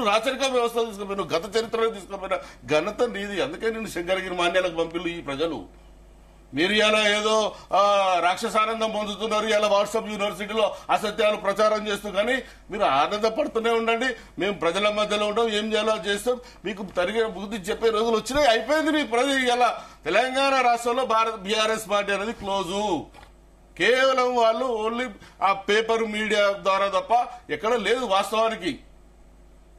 రాచరిక వ్యవస్థ తీసుకుపోయిన గత చరిత్రలో తీసుకుపోయిన ఘనత నీది. అందుకే నేను శంకరగిరి మాన్యాలకు పంపిల్లు ఈ ప్రజలు. మీరు ఇలా ఏదో రాక్షసానందం పొందుతున్నారు, ఇలా వాట్సాప్ యూనివర్సిటీలో అసత్యాలు ప్రచారం చేస్తూ, కానీ మీరు ఆనందపడుతూనే ఉండండి. మేము ప్రజల మధ్యలో ఉంటాం, ఏం చేయాలో చేస్తాం. మీకు తరిగిన బుద్ధి చెప్పే రోజులు వచ్చినాయి. అయిపోయింది మీ ప్రజలు. ఇలా తెలంగాణ రాష్ట్రంలో బీఆర్ఎస్ పార్టీ అనేది క్లోజు. కేవలం వాళ్ళు ఓన్లీ ఆ పేపర్ మీడియా ద్వారా తప్ప ఎక్కడ లేదు వాస్తవానికి.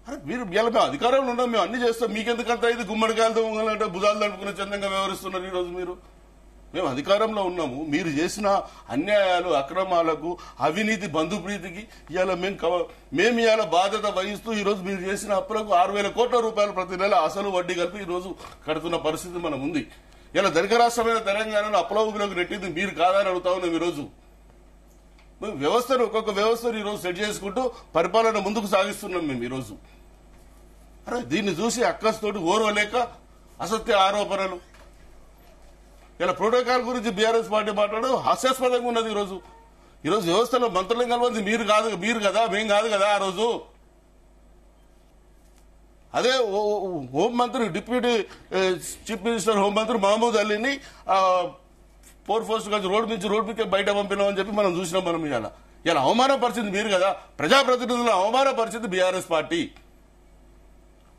అరే మీరు మేము అధికారంలో ఉన్నాం, మేము అన్ని చేస్తాం, మీకెందుకంతా ఇది గుమ్మడికాయలతో ఉండాలంటే భుజాలు తడుపుకునే చందంగా వ్యవహరిస్తున్నారు. ఈరోజు మేము అధికారంలో ఉన్నాము. మీరు చేసిన అన్యాయాలు, అక్రమాలకు, అవినీతి, బంధుప్రీతికి ఇవాళ మేము ఇవాళ బాధ్యత వహిస్తూ ఈరోజు మీరు చేసిన అప్పులకు 6,000 కోట్ల రూపాయలు ప్రతి నెల అసలు వడ్డీ కలిపి ఈరోజు కడుతున్న పరిస్థితి మనం ఉంది. ఇలా ధనిక రాష్ట్రమైన తెలంగాణను అప్పులోకి నెట్టింది మీరు కాదని అడుగుతా ఉన్నాం. ఈరోజు వ్యవస్థను ఒక్కొక్క వ్యవస్థను ఈరోజు సెట్ చేసుకుంటూ పరిపాలన ముందుకు సాగిస్తున్నాం మేము ఈరోజు. అరే దీన్ని చూసి అక్కస్తోటి ఓర్వలేక అసత్య ఆరోపణలు, ఇలా ప్రోటోకాల్ గురించి బీఆర్ఎస్ పార్టీ మాట్లాడడం హాస్యాస్పదంగా ఉన్నది. ఈరోజు వ్యవస్థలో మంత్రులను కలవంది మీరు కదా, మేం కాదు కదా. ఆ రోజు అదే హోంమంత్రి, డిప్యూటీ చీఫ్ మినిస్టర్ హోంమంత్రి మహమూద్ అలీని ఫోర్స్ కలిసి రోడ్డు నుంచి బయట పంపినామని చెప్పి మనం చూసినాం. మనం ఇలా అవమానపరిచింది మీరు కదా. ప్రజాప్రతినిధులను అవమానపరిచింది బీఆర్ఎస్ పార్టీ.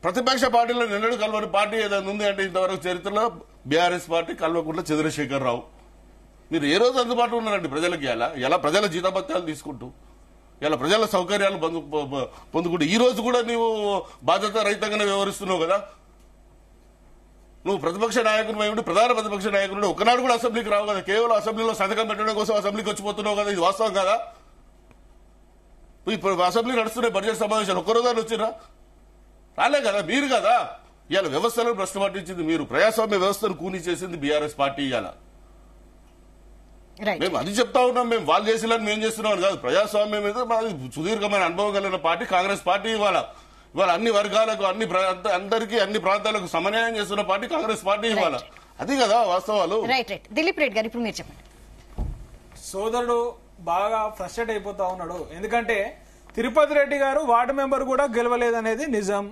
ప్రతిపక్ష పార్టీలో నిన్నడు కలవని పార్టీ ఏదైనా ఉంది అంటే ఇంతవరకు చరిత్రలో బీఆర్ఎస్ పార్టీ, కల్వకుంట్ల చంద్రశేఖర్ రావు. మీరు ఏ రోజు అందుబాటులో ఉన్నారండి ప్రజలకి? ఎలా ప్రజల జీతభత్యాలు తీసుకుంటూ, ఇలా ప్రజల సౌకర్యాలు పొందుకుంటూ ఈ రోజు కూడా నీవు బాధ్యత రహితంగానే వ్యవహరిస్తున్నావు కదా. నువ్వు ప్రతిపక్ష నాయకుడు ఉండి ప్రధాన ప్రతిపక్ష నాయకుడు ఒకనాడు కూడా అసెంబ్లీకి రావు కదా, కేవలం అసెంబ్లీలో సంతకం పెట్టడం కోసం అసెంబ్లీకి వచ్చిపోతున్నావు కదా, ఇది వాస్తవం కదా? ఇప్పుడు అసెంబ్లీ నడుస్తున్నాయి బడ్జెట్ సమావేశాలు, ఒక్కరోజు వచ్చిరా? రాలే కదా, మీరు కదా. ఇవాళ వ్యవస్థలను భ్రష్టు పట్టించింది మీరు, ప్రజాస్వామ్య వ్యవస్థను కూని చేసింది బీఆర్ఎస్ పార్టీ. ఇవాళ మేము అది చెప్తా ఉన్నాం, మేము వాళ్ళు చేసేలాని మేము చేస్తున్నాం కాదు. ప్రజాస్వామ్యం మీద మాది సుదీర్ఘమైన అనుభవం కలిగిన పార్టీ కాంగ్రెస్ పార్టీ. ఇవాళ అన్ని వర్గాలకు అందరికీ అన్ని ప్రాంతాలకు సమన్వయం చేస్తున్న పార్టీ కాంగ్రెస్ పార్టీ. ఇవాళ అది కదా వాస్తవాలు. దిలీప్ రెడ్డి గారు ఇప్పుడు మీరు చెప్పండి. సోదరుడు బాగా ఫ్రస్ట్రేట్ అయిపోతా ఉన్నాడు, ఎందుకంటే తిరుపతి రెడ్డి గారు వార్డు మెంబర్ కూడా గెలవలేదనేది నిజం.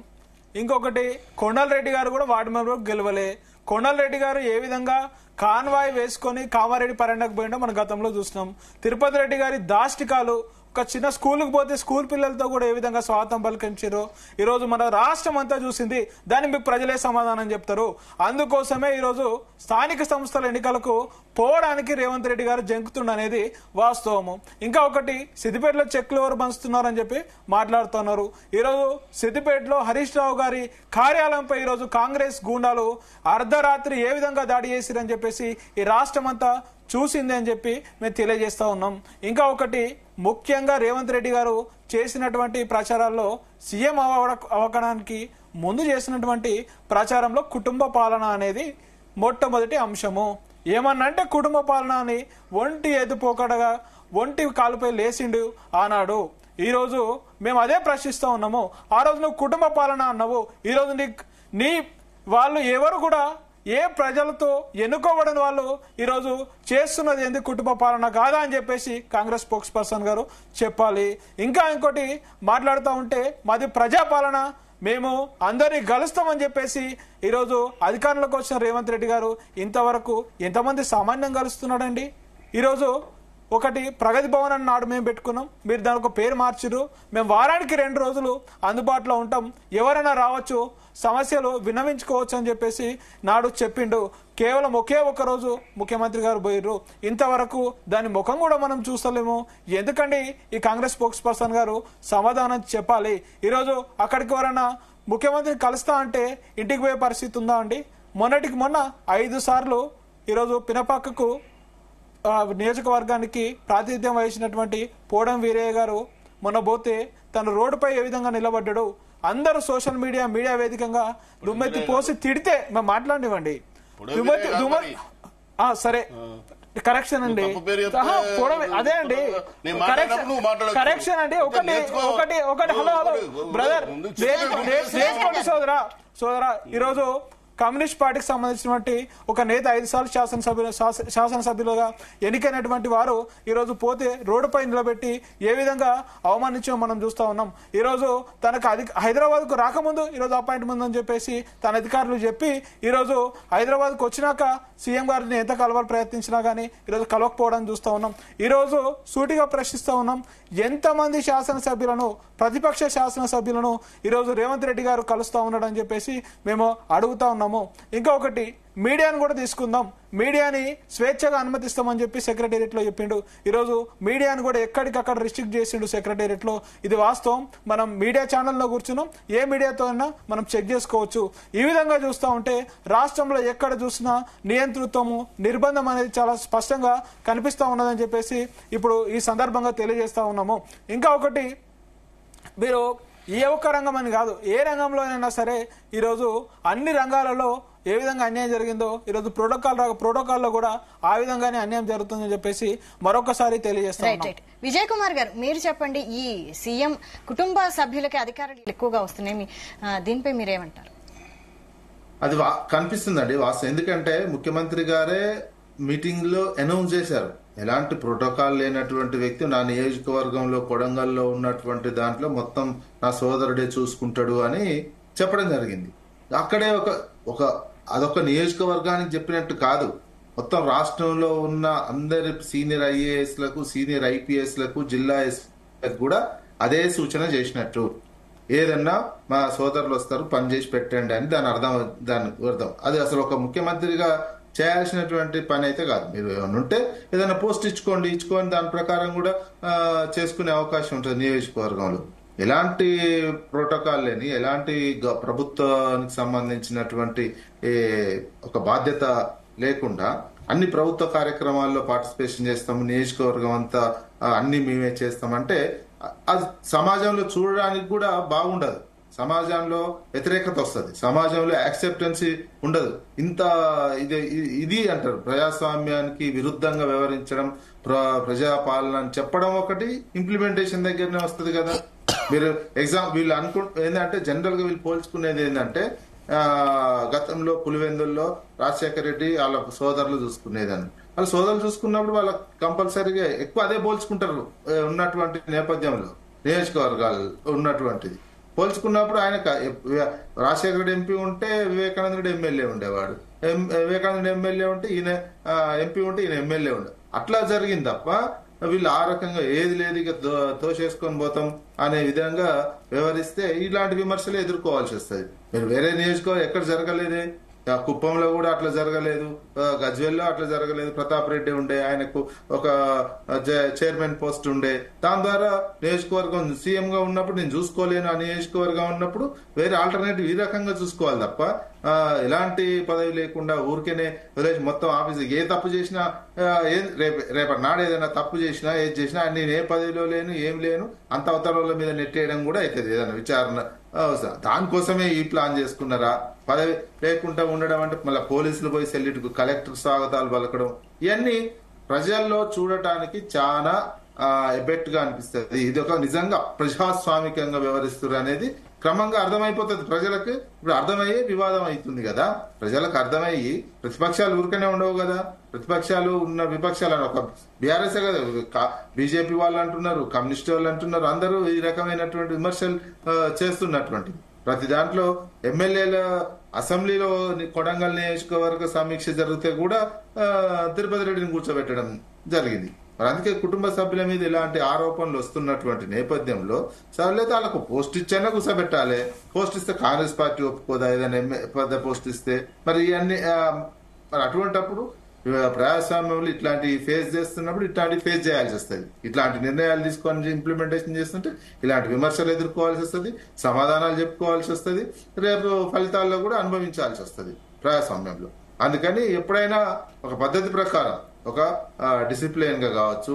ఇంకొకటి కొండలరెడ్డి గారు కూడా వార్డు మెంబర్ గెలవలే. కొండలరెడ్డి గారు ఏ విధంగా కాన్వాయ్ వేసుకొని కామారెడ్డి పర్యటనకు పోయిండో మనం గతంలో చూసినాం. తిరుపతి రెడ్డి గారి దాష్టికాలు, ఒక చిన్న స్కూల్కి పోతే స్కూల్ పిల్లలతో కూడా ఏ విధంగా స్వాగతం పలికించారో ఈరోజు మన రాష్ట్రం అంతా చూసింది. దాన్ని మీకు ప్రజలే సమాధానం చెప్తారు. అందుకోసమే ఈరోజు స్థానిక సంస్థల ఎన్నికలకు పోవడానికి రేవంత్ రెడ్డి గారు జంకుతుండనేది వాస్తవము. ఇంకా ఒకటి, సిద్దిపేటలో చెక్లు ఎవరు పంచుతున్నారని చెప్పి మాట్లాడుతున్నారు. ఈరోజు సిద్దిపేటలో హరీష్ రావు గారి కార్యాలయంపై ఈరోజు కాంగ్రెస్ గూండాలు అర్ధరాత్రి ఏ విధంగా దాడి చేసిరని చెప్పేసి ఈ రాష్ట్రం అంతా చూసింది అని చెప్పి మేము తెలియజేస్తా ఉన్నాం. ఇంకా ఒకటి, ముఖ్యంగా రేవంత్ రెడ్డి గారు చేసినటువంటి ప్రచారాల్లో సీఎం అవ్వడానికి ముందు చేసినటువంటి ప్రచారంలో కుటుంబ పాలన అనేది మొట్టమొదటి అంశము. ఏమన్నంటే కుటుంబ పాలన అని ఒంటి ఎదుపోకడగా ఒంటి కాలుపై లేచిండు ఆనాడు. ఈరోజు మేము అదే ప్రశ్నిస్తూ ఉన్నాము. ఆ రోజు నువ్వు కుటుంబ పాలన అన్నావు, ఈరోజు నీ వాళ్ళు ఎవరు కూడా ఏ ప్రజలతో ఎన్నుకోబడిన వాళ్ళు ఈరోజు చేస్తున్నది ఎందుకు కుటుంబ పాలన కాదా అని చెప్పేసి కాంగ్రెస్ స్పోక్స్ పర్సన్ గారు చెప్పాలి. ఇంకా ఇంకోటి మాట్లాడుతూ ఉంటే మాది ప్రజాపాలన, మేము అందరినీ గలుస్తామని చెప్పేసి ఈరోజు అధికారంలోకి వచ్చిన రేవంత్ రెడ్డి గారు ఇంతవరకు ఎంతమంది సామాన్యం గలుస్తున్నాడండి? ఈరోజు ఒకటి, ప్రగతి భవన్ అన్న నాడు మేము పెట్టుకున్నాం, మీరు దానికి ఒక పేరు మార్చిరు. మేము వారానికి 2 రోజులు అందుబాటులో ఉంటాం, ఎవరైనా రావచ్చు, సమస్యలు విన్నవించుకోవచ్చు అని చెప్పేసి నాడు చెప్పిండు. కేవలం ఒకే ఒక రోజు ముఖ్యమంత్రి గారు పోయిర్రు. ఇంతవరకు దాని ముఖం కూడా మనం చూస్తలేము. ఎందుకండి ఈ కాంగ్రెస్ స్పోక్స్ పర్సన్ గారు సమాధానం చెప్పాలి. ఈరోజు అక్కడికి ఎవరైనా ముఖ్యమంత్రిని కలుస్తా అంటే ఇంటికి పోయే పరిస్థితి ఉందా అండి? మొన్నటికి మొన్న 5 సార్లు ఈరోజు పినపాకకు నియోజకవర్గానికి ప్రాతినిధ్యం వహించినటువంటి పోడం వీరయ్య గారు మొన్న పోతే తన రోడ్డుపై ఏ విధంగా నిలబడ్డాడు, అందరూ సోషల్ మీడియా వేదికగా దుమ్మెత్తి పోసి తిడితే మేము మాట్లాడివ్వండి. సరే, కరెక్షన్ అండి, అదే అండి కరెక్షన్ అండి. ఒకటి హలో బ్రదర్, సోదరా ఈరోజు కమ్యూనిస్ట్ పార్టీకి సంబంధించినటువంటి ఒక నేత 5 సార్లు శాసనసభ్యులుగా ఎన్నికైనటువంటి వారు ఈరోజు పోతే రోడ్డుపై నిలబెట్టి ఏ విధంగా అవమానించో మనం చూస్తా ఉన్నాం. ఈరోజు తనకు హైదరాబాద్కు రాకముందు ఈరోజు అపాయింట్మెంట్ అని చెప్పేసి తన అధికారులు చెప్పి ఈరోజు హైదరాబాద్కు వచ్చినాక సీఎం గారిని ఎంత కలవాలని ప్రయత్నించినా కానీ ఈరోజు కలవకపోవడం చూస్తూ ఉన్నాం. ఈరోజు సూటిగా ప్రశ్నిస్తూ ఉన్నాం, ఎంతమంది శాసనసభ్యులను, ప్రతిపక్ష శాసనసభ్యులను ఈరోజు రేవంత్ రెడ్డి గారు కలుస్తూ ఉన్నాడని చెప్పేసి మేము అడుగుతా ఉన్నాము. ఇంకా ఒకటి, మీడియాను కూడా తీసుకుందాం. మీడియాని స్వేచ్ఛగా అనుమతిస్తామని చెప్పి సెక్రటేరియట్ లో చెప్పిండు. ఈరోజు మీడియాను కూడా ఎక్కడికక్కడ రిస్ట్రిక్ట్ చేసిండు సెక్రటేరియట్ లో. ఇది వాస్తవం. మనం మీడియా ఛానల్లో కూర్చున్నాం, ఏ మీడియాతో అయినా మనం చెక్ చేసుకోవచ్చు. ఈ విధంగా చూస్తూ ఉంటే రాష్ట్రంలో ఎక్కడ చూసినా నియంతృత్వము, నిర్బంధం అనేది చాలా స్పష్టంగా కనిపిస్తూ ఉన్నదని చెప్పేసి ఇప్పుడు ఈ సందర్భంగా తెలియజేస్తా ఉన్నాము. ఇంకా ఒకటి, మీరు ఏ ఒక్క రంగం అని కాదు, ఏ రంగంలోనైనా సరే ఈరోజు అన్ని రంగాలలో ఏ విధంగా అన్యాయం జరిగిందో ఈరోజు ప్రోటోకాల్లో కూడా ఆ విధంగానే అన్యాయం జరుగుతుందని చెప్పేసి మరొకసారి తెలియజేస్తాం. విజయ్ కుమార్ గారు, మీరు చెప్పండి, ఈ సీఎం కుటుంబ సభ్యులకి అధికారాలు ఎక్కువగా వస్తున్నాయి, దీనిపై మీరేమంటారు? అది కనిపిస్తుందండి వాస్తవం. ఎందుకంటే ముఖ్యమంత్రి గారే మీటింగ్ లో అనౌన్స్ చేశారు, ఎలాంటి ప్రోటోకాల్ లేనటువంటి వ్యక్తి నా నియోజకవర్గంలో కొడంగల్లో ఉన్నటువంటి దాంట్లో మొత్తం నా సోదరుడే చూసుకుంటాడు అని చెప్పడం జరిగింది. అక్కడే అదొక నియోజకవర్గానికి చెప్పినట్టు కాదు, మొత్తం రాష్ట్రంలో ఉన్న అందరి సీనియర్ ఐఏఎస్లకు, సీనియర్ ఐపీఎస్లకు, జిల్లా ఎస్పీలకు కూడా అదే సూచన చేసినట్టు. ఏదన్నా మా సోదరులు వస్తారు, పని చేసి పెట్టండి అని దాని అర్థం. అది అసలు ఒక ముఖ్యమంత్రిగా చేయాల్సినటువంటి పని అయితే కాదు. మీరు ఏమైనా ఉంటే ఏదైనా పోస్ట్ ఇచ్చుకొని దాని ప్రకారం కూడా చేసుకునే అవకాశం ఉంటుంది నియోజకవర్గంలో. ఎలాంటి ప్రోటోకాల్ లేని, ఎలాంటి ప్రభుత్వానికి సంబంధించినటువంటి ఒక బాధ్యత లేకుండా అన్ని ప్రభుత్వ కార్యక్రమాల్లో పార్టిసిపేషన్ చేస్తాము, నియోజకవర్గం అంతా అన్ని మేమే చేస్తామంటే అది సమాజంలో చూడడానికి కూడా బాగుండదు. సమాజంలో వ్యతిరేకత వస్తుంది, సమాజంలో యాక్సెప్టెన్సీ ఉండదు. ఇది అంటారు ప్రజాస్వామ్యానికి విరుద్ధంగా వ్యవహరించడం, ప్రజాపాలన అని చెప్పడం ఒకటి, ఇంప్లిమెంటేషన్ దగ్గరనే వస్తుంది కదా. మీరు వీళ్ళు ఏంటంటే జనరల్ గా వీళ్ళు పోల్చుకునేది ఏంటంటే గతంలో పులివెందుల్లో రాజశేఖర రెడ్డి వాళ్ళ సోదరులు చూసుకునేదని, వాళ్ళ సోదరులు చూసుకున్నప్పుడు వాళ్ళ కంపల్సరీగా ఎక్కువ అదే పోల్చుకుంటారు ఉన్నటువంటి నేపథ్యంలో, నియోజకవర్గాలు ఉన్నటువంటిది పోల్చుకున్నప్పుడు ఆయన రాజశేఖర రెడ్డి ఎంపీ ఉంటే వివేకానంద రెడ్డి ఎమ్మెల్యే ఉండేవాడు, వివేకానంద ఎమ్మెల్యే ఉంటే ఈయన ఎంపీ ఉంటే ఈయన ఎమ్మెల్యే ఉండే, అట్లా జరిగింది తప్ప వీళ్ళు ఆ రకంగా ఏది లేదు ఇక తోసేసుకొని పోతాం అనే విధంగా వ్యవహరిస్తే ఇలాంటి విమర్శలు ఎదుర్కోవాల్సి వస్తుంది. మీరు వేరే నియోజకవర్గం ఎక్కడ జరగలేదే, కుప్పంలో కూడా అట్లా జరగలేదు, గజ్వేల్లో అట్లా జరగలేదు. ప్రతాప్ రెడ్డి ఉండే, ఆయనకు ఒక చైర్మన్ పోస్ట్ ఉండే, దాని ద్వారా నియోజకవర్గం సీఎం గా ఉన్నప్పుడు నేను చూసుకోలేను, ఆ నియోజకవర్గం ఉన్నప్పుడు వేరే ఆల్టర్నేటివ్ ఈ రకంగా చూసుకోవాలి తప్ప ఎలాంటి పదవి లేకుండా ఊరికేనే మొత్తం ఆఫీస్ ఏ తప్పు చేసినా రేపటి నాడు ఏదైనా తప్పు చేసినా ఏది చేసినా నేను ఏ పదవిలో లేను ఏం లేను అంత అవతల మీద నెట్టేయడం కూడా అవుతుంది ఏదైనా విచారణ. దానికోసమే ఈ ప్లాన్ చేసుకున్నారా? పదవి లేకుండా ఉండడం అంటే మళ్ళీ పోలీసులు పోయి సెల్లిట్కు కలెక్టర్ స్వాగతాలు పలకడం, ఇవన్నీ ప్రజల్లో చూడటానికి చాలా ఎబెట్ గా అనిపిస్తుంది. ఇది ఒక నిజంగా ప్రజాస్వామికంగా వ్యవహరిస్తున్నారు అనేది క్రమంగా అర్థమైపోతుంది ప్రజలకు. ఇప్పుడు అర్థమయ్యే వివాదం అవుతుంది కదా, ప్రజలకు అర్థమయ్యి ప్రతిపక్షాలు ఊరికనే ఉండవు కదా, ప్రతిపక్షాలు ఉన్న విపక్షాలు ఒక బీఆర్ఎస్ కదా, బీజేపీ వాళ్ళు అంటున్నారు, కమ్యూనిస్ట్ వాళ్ళు అంటున్నారు, అందరూ ఈ రకమైనటువంటి విమర్శలు చేస్తున్నటువంటి ప్రతి దాంట్లో ఎమ్మెల్యేల అసెంబ్లీలో కొడంగల్ నియోజకవర్గ సమీక్ష జరిగితే కూడా తిరుపతి రెడ్డిని కూర్చోబెట్టడం జరిగింది. మరి అందుకే కుటుంబ సభ్యుల మీద ఇలాంటి ఆరోపణలు వస్తున్నటువంటి నేపథ్యంలో సర్లేదు వాళ్ళకు పోస్ట్ ఇచ్చైనా కూర్చోబెట్టాలి. పోస్ట్ ఇస్తే కాంగ్రెస్ పార్టీ ఒప్పుకోదా ఏదైనా పెద్ద పోస్ట్ ఇస్తే? మరి ఇవన్నీ మరి అటువంటప్పుడు ప్రజాస్వామ్యంలో ఇట్లాంటి ఫేస్ చేస్తున్నప్పుడు ఇట్లాంటి ఫేస్ చేయాల్సి వస్తుంది. ఇట్లాంటి నిర్ణయాలు తీసుకొని ఇంప్లిమెంటేషన్ చేస్తుంటే ఇలాంటి విమర్శలు ఎదుర్కోవాల్సి వస్తుంది, సమాధానాలు చెప్పుకోవాల్సి వస్తుంది, రేపు ఫలితాల్లో కూడా అనుభవించాల్సి వస్తుంది ప్రజాస్వామ్యంలో. అందుకని ఎప్పుడైనా ఒక పద్ధతి ప్రకారం ఒక డిసిప్లిన్ గా కావచ్చు,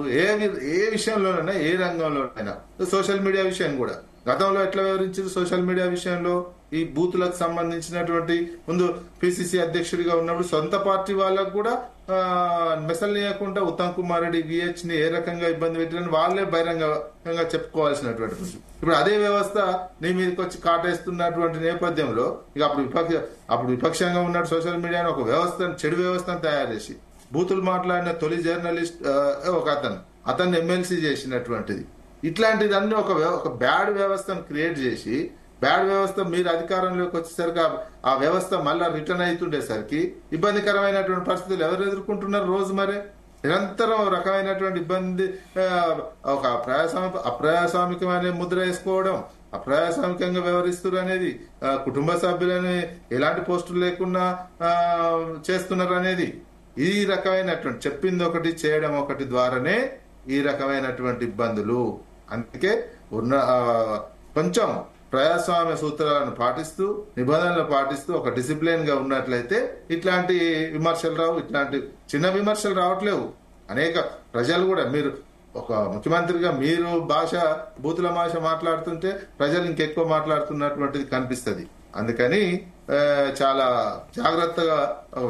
ఏ విషయంలోనైనా ఏ రంగంలోనైనా, సోషల్ మీడియా విషయం కూడా గతంలో ఎట్లా వివరించారు సోషల్ మీడియా విషయంలో ఈ బూతులకు సంబంధించినటువంటి ముందు పిసిసి అధ్యక్షుడిగా ఉన్నప్పుడు సొంత పార్టీ వాళ్ళకు కూడా మెసలు లేకుండా ఉత్తమ్ కుమార్ రెడ్డి విహెచ్ ని ఏ రకంగా ఇబ్బంది పెట్టారని వాళ్ళే బహిరంగంగా చెప్పుకోవాల్సినటువంటి పరిస్థితి. ఇప్పుడు అదే వ్యవస్థ నీ మీదకి వచ్చి కాటేస్తున్నటువంటి నేపథ్యంలో ఇక అప్పుడు విపక్షంగా ఉన్నట్టు సోషల్ మీడియాను ఒక వ్యవస్థను, చెడు వ్యవస్థను తయారు చేసి బూతులు మాట్లాడిన తొలి జర్నలిస్ట్ ఒక అతన్ని ఎమ్మెల్సీ చేసినటువంటిది. ఇట్లాంటిదన్నీ ఒక బ్యాడ్ వ్యవస్థను క్రియేట్ చేసి, బ్యాడ్ వ్యవస్థ మీరు అధికారంలోకి వచ్చేసరికి ఆ వ్యవస్థ మళ్ళా రిటర్న్ అవుతుండేసరికి ఇబ్బందికరమైనటువంటి పరిస్థితులు ఎవరు ఎదుర్కొంటున్నారు రోజు? మరి నిరంతరం రకమైనటువంటి ఇబ్బంది, ఒక అప్రజాస్వామికమైన ముద్ర వేసుకోవడం, అప్రజాస్వామికంగా వ్యవహరిస్తున్నారు అనేది, కుటుంబ సభ్యులని ఎలాంటి పోస్టులు లేకుండా చేస్తున్నారు అనేది, ఈ రకమైనటువంటి చెప్పింది ఒకటి చేయడం ఒకటి ద్వారానే ఈ రకమైనటువంటి ఇబ్బందులు. అందుకే కొంచెం ప్రజాస్వామ్య సూత్రాలను పాటిస్తూ, నిబంధనలు పాటిస్తూ ఒక డిసిప్లిన్ గా ఉన్నట్లయితే ఇట్లాంటి విమర్శలు రావు. ఇట్లాంటి చిన్న విమర్శలు రావట్లేవు. అనేక ప్రజలు కూడా, మీరు ఒక ముఖ్యమంత్రిగా మీరు బూతుల భాష మాట్లాడుతుంటే ప్రజలు ఇంకెక్కువ మాట్లాడుతున్నటువంటిది కనిపిస్తుంది. అందుకని చాలా జాగ్రత్తగా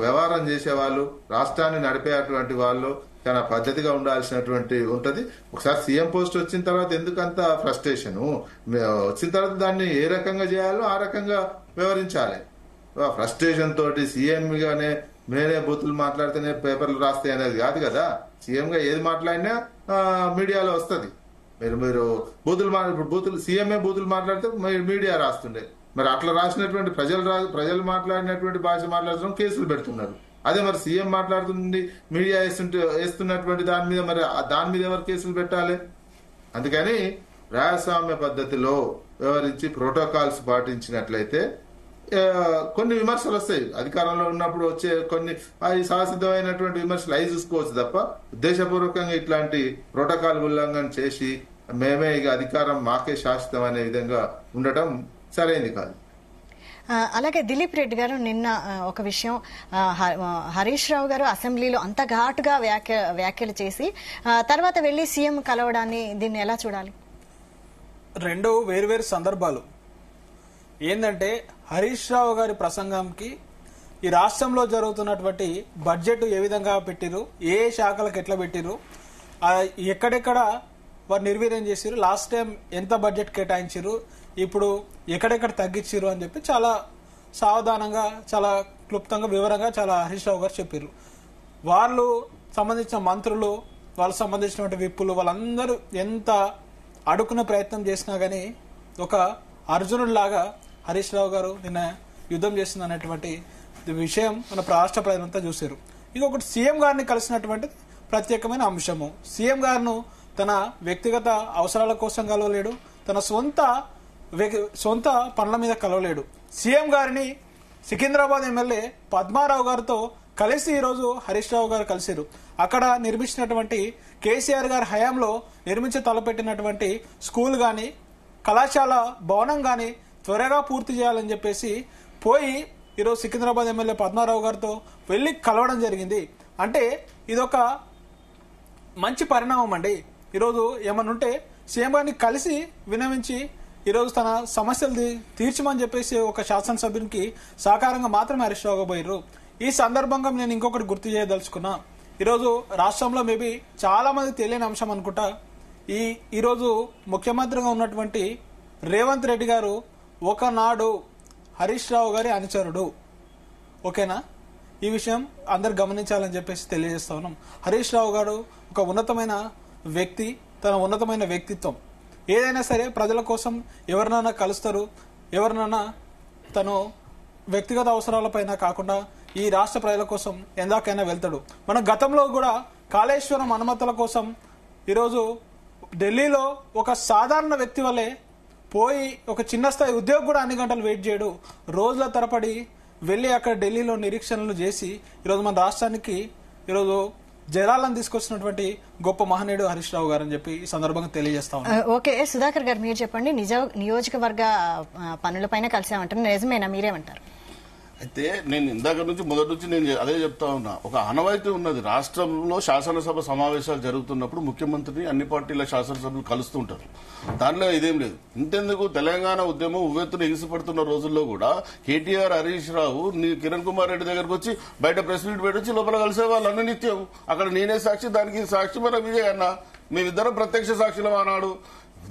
వ్యవహారం చేసేవాళ్ళు, రాష్ట్రాన్ని నడిపేటువంటి వాళ్ళు చాలా పద్ధతిగా ఉండాల్సినటువంటి ఉంటది. ఒకసారి సీఎం పోస్ట్ వచ్చిన తర్వాత ఎందుకంత ఫ్రస్ట్రేషన్? వచ్చిన తర్వాత దాన్ని ఏ రకంగా చేయాలో ఆ రకంగా వ్యవహరించాలి. ఫ్రస్ట్రేషన్ తోటి సీఎం గానే నేనే బూతులు మాట్లాడితేనే పేపర్లు రాస్తాయి అనేది కాదు కదా. సీఎం గా ఏది మాట్లాడినా మీడియాలో వస్తుంది. మీరు బూతులు సీఎంఏ బూతులు మాట్లాడితే మీడియా రాస్తుండే. మరి అట్లా రాసినటువంటి ప్రజలు మాట్లాడినటువంటి భాష మాట్లాడడం కేసులు పెడుతున్నారు. అదే మరి సీఎం మాట్లాడుతుంది, మీడియా వేస్తున్నటువంటి దాని మీద మరి దాని మీద ఎవరు కేసులు పెట్టాలి? అందుకని ప్రజాస్వామ్య పద్ధతిలో వ్యవహరించి ప్రోటోకాల్స్ పాటించినట్లయితే కొన్ని విమర్శలు వస్తాయి. అధికారంలో ఉన్నప్పుడు వచ్చే కొన్ని సహసిద్ధమైనటువంటి విమర్శలు అవి చూసుకోవచ్చు తప్ప ఉద్దేశపూర్వకంగా ఇట్లాంటి ప్రోటోకాల్ ఉల్లంఘన చేసి మేమే ఇక అధికారం మాకే శాశ్వతం అనే విధంగా ఉండటం సరైనది కాదు. అలాగే దిలీప్ రెడ్డి గారు నిన్న ఒక విషయం, హరీష్ రావు గారు అసెంబ్లీలో అంత ఘాటుగా వ్యాఖ్యలు చేసి తర్వాత వెళ్లి సీఎం కలవడాన్ని దీన్ని ఎలా చూడాలి? రెండు వేరువేరు సందర్భాలు. ఏంటంటే హరీష్ రావు గారి ప్రసంగంకి ఈ రాష్ట్రంలో జరుగుతున్నటువంటి బడ్జెట్ ఏ విధంగా పెట్టిరు, ఏ శాఖలకు ఎట్లా పెట్టిరు, ఎక్కడెక్కడ వారు నిర్వీర్యం చేసిరు, లాస్ట్ టైం ఎంత బడ్జెట్ కేటాయించారు, ఇప్పుడు ఎక్కడెక్కడ తగ్గించారు అని చెప్పి చాలా సావధానంగా, చాలా క్లుప్తంగా, వివరంగా చాలా హరీష్ రావు గారు చెప్పారు. వాళ్ళు సంబంధించిన మంత్రులు, వాళ్ళకు సంబంధించినటువంటి విప్పులు, వాళ్ళందరూ ఎంత అడుక్కునే ప్రయత్నం చేసినా గానీ ఒక అర్జునుడిలాగా హరీష్ రావు గారు నిన్న యుద్ధం చేస్తుంది అనేటువంటి విషయం మన రాష్ట్ర ప్రజలంతా చూశారు. ఇంకొకటి, సీఎం గారిని కలిసినటువంటి ప్రత్యేకమైన అంశము. సీఎం గారిను తన వ్యక్తిగత అవసరాల కోసం కలవలేడు, తన సొంత పనుల మీద కలవలేడు. సీఎం గారిని సికింద్రాబాద్ ఎమ్మెల్యే పద్మారావు గారితో కలిసి ఈరోజు హరీష్ రావు గారు కలిశారు. అక్కడ నిర్మించినటువంటి కేసీఆర్ గారి హయాంలో నిర్మించి తలపెట్టినటువంటి స్కూల్ గాని, కళాశాల భవనం గాని త్వరగా పూర్తి చేయాలని చెప్పేసి పోయి ఈరోజు సికింద్రాబాద్ ఎమ్మెల్యే పద్మారావు గారితో వెళ్లి కలవడం జరిగింది. అంటే ఇదొక మంచి పరిణామం అండి. ఈరోజు ఏమన్నుంటే సీఎం గారిని కలిసి వినవించి ఈరోజు తన సమస్యలు తీర్చమని చెప్పేసి ఒక శాసనసభ్యునికి సహకారంగా మాత్రమే హరీష్ రావు పోయారు. ఈ సందర్భంగా నేను ఇంకొకటి గుర్తు చేయదలుచుకున్నా. ఈరోజు రాష్ట్రంలో మేబీ చాలా మంది తెలియని అంశం అనుకుంటా, ఈరోజు ముఖ్యమంత్రిగా ఉన్నటువంటి రేవంత్ రెడ్డి గారు ఒకనాడు హరీష్ రావు గారి అనుచరుడు. ఓకేనా? ఈ విషయం అందరు గమనించాలని చెప్పేసి తెలియజేస్తా ఉన్నాం. హరీష్ రావు గారు ఒక ఉన్నతమైన వ్యక్తి, తన ఉన్నతమైన వ్యక్తిత్వం. ఏదైనా సరే ప్రజల కోసం ఎవరినైనా కలుస్తారు, ఎవరినైనా తను వ్యక్తిగత అవసరాలపైన కాకుండా ఈ రాష్ట్ర ప్రజల కోసం ఎందాకైనా వెళ్తాడు. మన గతంలో కూడా కాళేశ్వరం అనుమతుల కోసం ఈరోజు ఢిల్లీలో ఒక సాధారణ వ్యక్తి వల్లే పోయి ఒక చిన్న స్థాయి ఉద్యోగి కూడా అన్ని గంటలు వెయిట్ చేయడు, రోజుల తరబడి వెళ్లి అక్కడ ఢిల్లీలో నిరీక్షణలు చేసి ఈరోజు మన రాష్ట్రానికి ఈరోజు జలాలను తీసుకొచ్చినటువంటి గొప్ప మహనీయుడు హరీష్ రావు గారు అని చెప్పి ఈ సందర్భంగా తెలియజేస్తా ఉన్నాను. ఓకే, సుధాకర్ గారు మీరు చెప్పండి. నియోజకవర్గ పనులపైన కలిసామంటారు, నిజమేనా? మీరేమంటారు? అయితే నేను ఇందాక నుంచి మొదటి నుంచి నేను అదే చెప్తా ఉన్నా, ఒక ఆనవాయితీ ఉన్నది. రాష్ట్రంలో శాసనసభ సమావేశాలు జరుగుతున్నప్పుడు ముఖ్యమంత్రిని అన్ని పార్టీల శాసనసభ్యులు కలుస్తుంటారు. దాంట్లో ఇదేం లేదు. ఇంతెందుకు, తెలంగాణ ఉద్యమం ఉవ్వెత్తున ఎగిసిపడుతున్న రోజుల్లో కూడా కేటీఆర్, హరీష్ రావు, కిరణ్ కుమార్ రెడ్డి దగ్గరకు వచ్చి బయట ప్రెస్ మీట్ పెట్టొచ్చి లోపల కలిసేవాళ్ళు అన్ని నిత్యం. అక్కడ నేనే సాక్షి, దానికి సాక్షి మన విజయ్ అన్న, మేమిద్దరం ప్రత్యక్ష సాక్షులం ఆనాడు.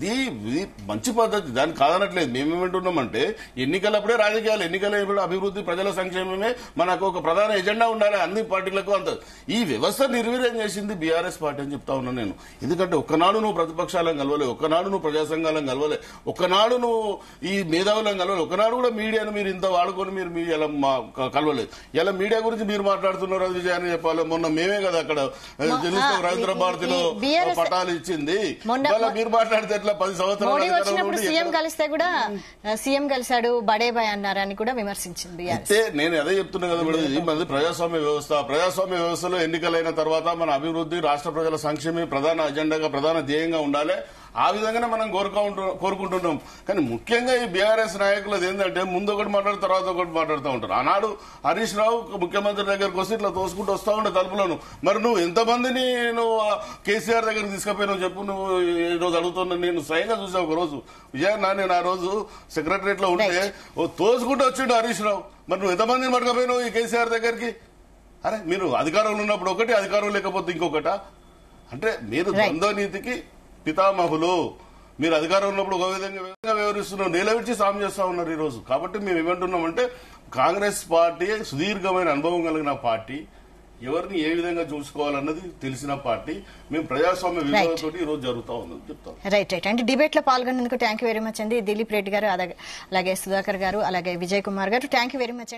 ఇది మంచి పద్ధతి, దాన్ని కాదనట్లేదు. మేమేమంటున్నామంటే ఎన్నికలప్పుడే రాజకీయాలు, ఎన్నికల అభివృద్ధి, ప్రజల సంక్షేమమే మనకు ఒక ప్రధాన ఎజెండా ఉండాలి అన్ని పార్టీలకు. అంత ఈ వ్యవస్థ నిర్వీర్యం చేసింది బీఆర్ఎస్ పార్టీ అని చెప్తా ఉన్నాను నేను. ఎందుకంటే ఒక్కనాడు నువ్వు ప్రతిపక్షాలను కలవలే, ఒక్కనాడు నువ్వు ప్రజా సంఘాలను కలవలే, ఒక్కనాడు నువ్వు ఈ మేధావులను కలవలే, ఒక్కనాడు కూడా మీడియాను మీరు ఇంత వాడుకొని మీరు ఇలా కలవలేదు. ఇలా మీడియా గురించి మీరు మాట్లాడుతున్నారు, అది విజయాన్ని చెప్పాలి. మొన్న మేమే కదా అక్కడ రవీంద్ర భారతిలో పటాలు ఇచ్చింది, మీరు మాట్లాడితే 10 సంవత్సరాలు సీఎం కలిస్తే కూడా సీఎం కలిశాడు బడేబాయ్ అన్నారని కూడా విమర్శించింది. అయితే నేను అదే చెప్తున్నా కదా మేడం, ఇది మనది ప్రజాస్వామ్య వ్యవస్థ. ప్రజాస్వామ్య వ్యవస్థలో ఎన్నికలైన తర్వాత మన అభివృద్ధి, రాష్ట్ర ప్రజల సంక్షేమే ప్రధాన అజెండాగా, ప్రధాన ధ్యేయంగా ఉండాలి. ఆ విధంగానే మనం కోరుకుంటున్నాం. కానీ ముఖ్యంగా ఈ బీఆర్ఎస్ నాయకులది ఏంటంటే ముందు ఒకటి మాట్లాడు, తర్వాత ఒకటి మాట్లాడుతూ ఉంటారు. ఆనాడు హరీష్ రావు ముఖ్యమంత్రి దగ్గరకు వస్తే ఇట్లా తోసుకుంటూ వస్తా ఉండే తలుపులను. మరి నువ్వు ఎంతమందిని నువ్వు కేసీఆర్ దగ్గరికి తీసుకుపోయినావు చెప్పు. నువ్వు ఈ రోజు అడుగుతున్నా, నేను స్వయంగా చూసా ఒక రోజు విజయన్న, నేను ఆ రోజు సెక్రటరియట్ లో ఉంటే తోసుకుంటూ వచ్చిండు హరీష్ రావు. మరి నువ్వు ఎంతమందిని పట్టుకపోయినావు ఈ కేసీఆర్ దగ్గరికి? అరే మీరు అధికారంలో ఉన్నప్పుడు ఒకటి, అధికారం లేకపోతే ఇంకొకట. అంటే మీరు ద్వంద్వ నీతికి పితామహులు. మీరు అధికారం ఉన్నప్పుడు ఒక విధంగా వ్యవహరిస్తున్నారు, నిలవిచ్చి సాయం చేస్తా ఉన్నారు ఈ రోజు. కాబట్టి మేము ఏమంటున్నామంటే కాంగ్రెస్ పార్టీ సుదీర్ఘమైన అనుభవం కలిగిన పార్టీ, ఎవరిని ఏ విధంగా చూసుకోవాలన్నది తెలిసిన పార్టీ. మేము ప్రజాస్వామ్య విలువలతో ఈ రోజు జరుగుతా ఉందని చెప్తాం. రైట్ అంటే డిబేట్ లో పాల్గొన్నందుకు థ్యాంక్ యూ వెరీ మచ్ అండి. దిలీప్ రెడ్డి గారు, అలాగే సుధాకర్ గారు, అలాగే విజయ్ కుమార్ గారు, థ్యాంక్ యూ వెరీ మచ్ అండి.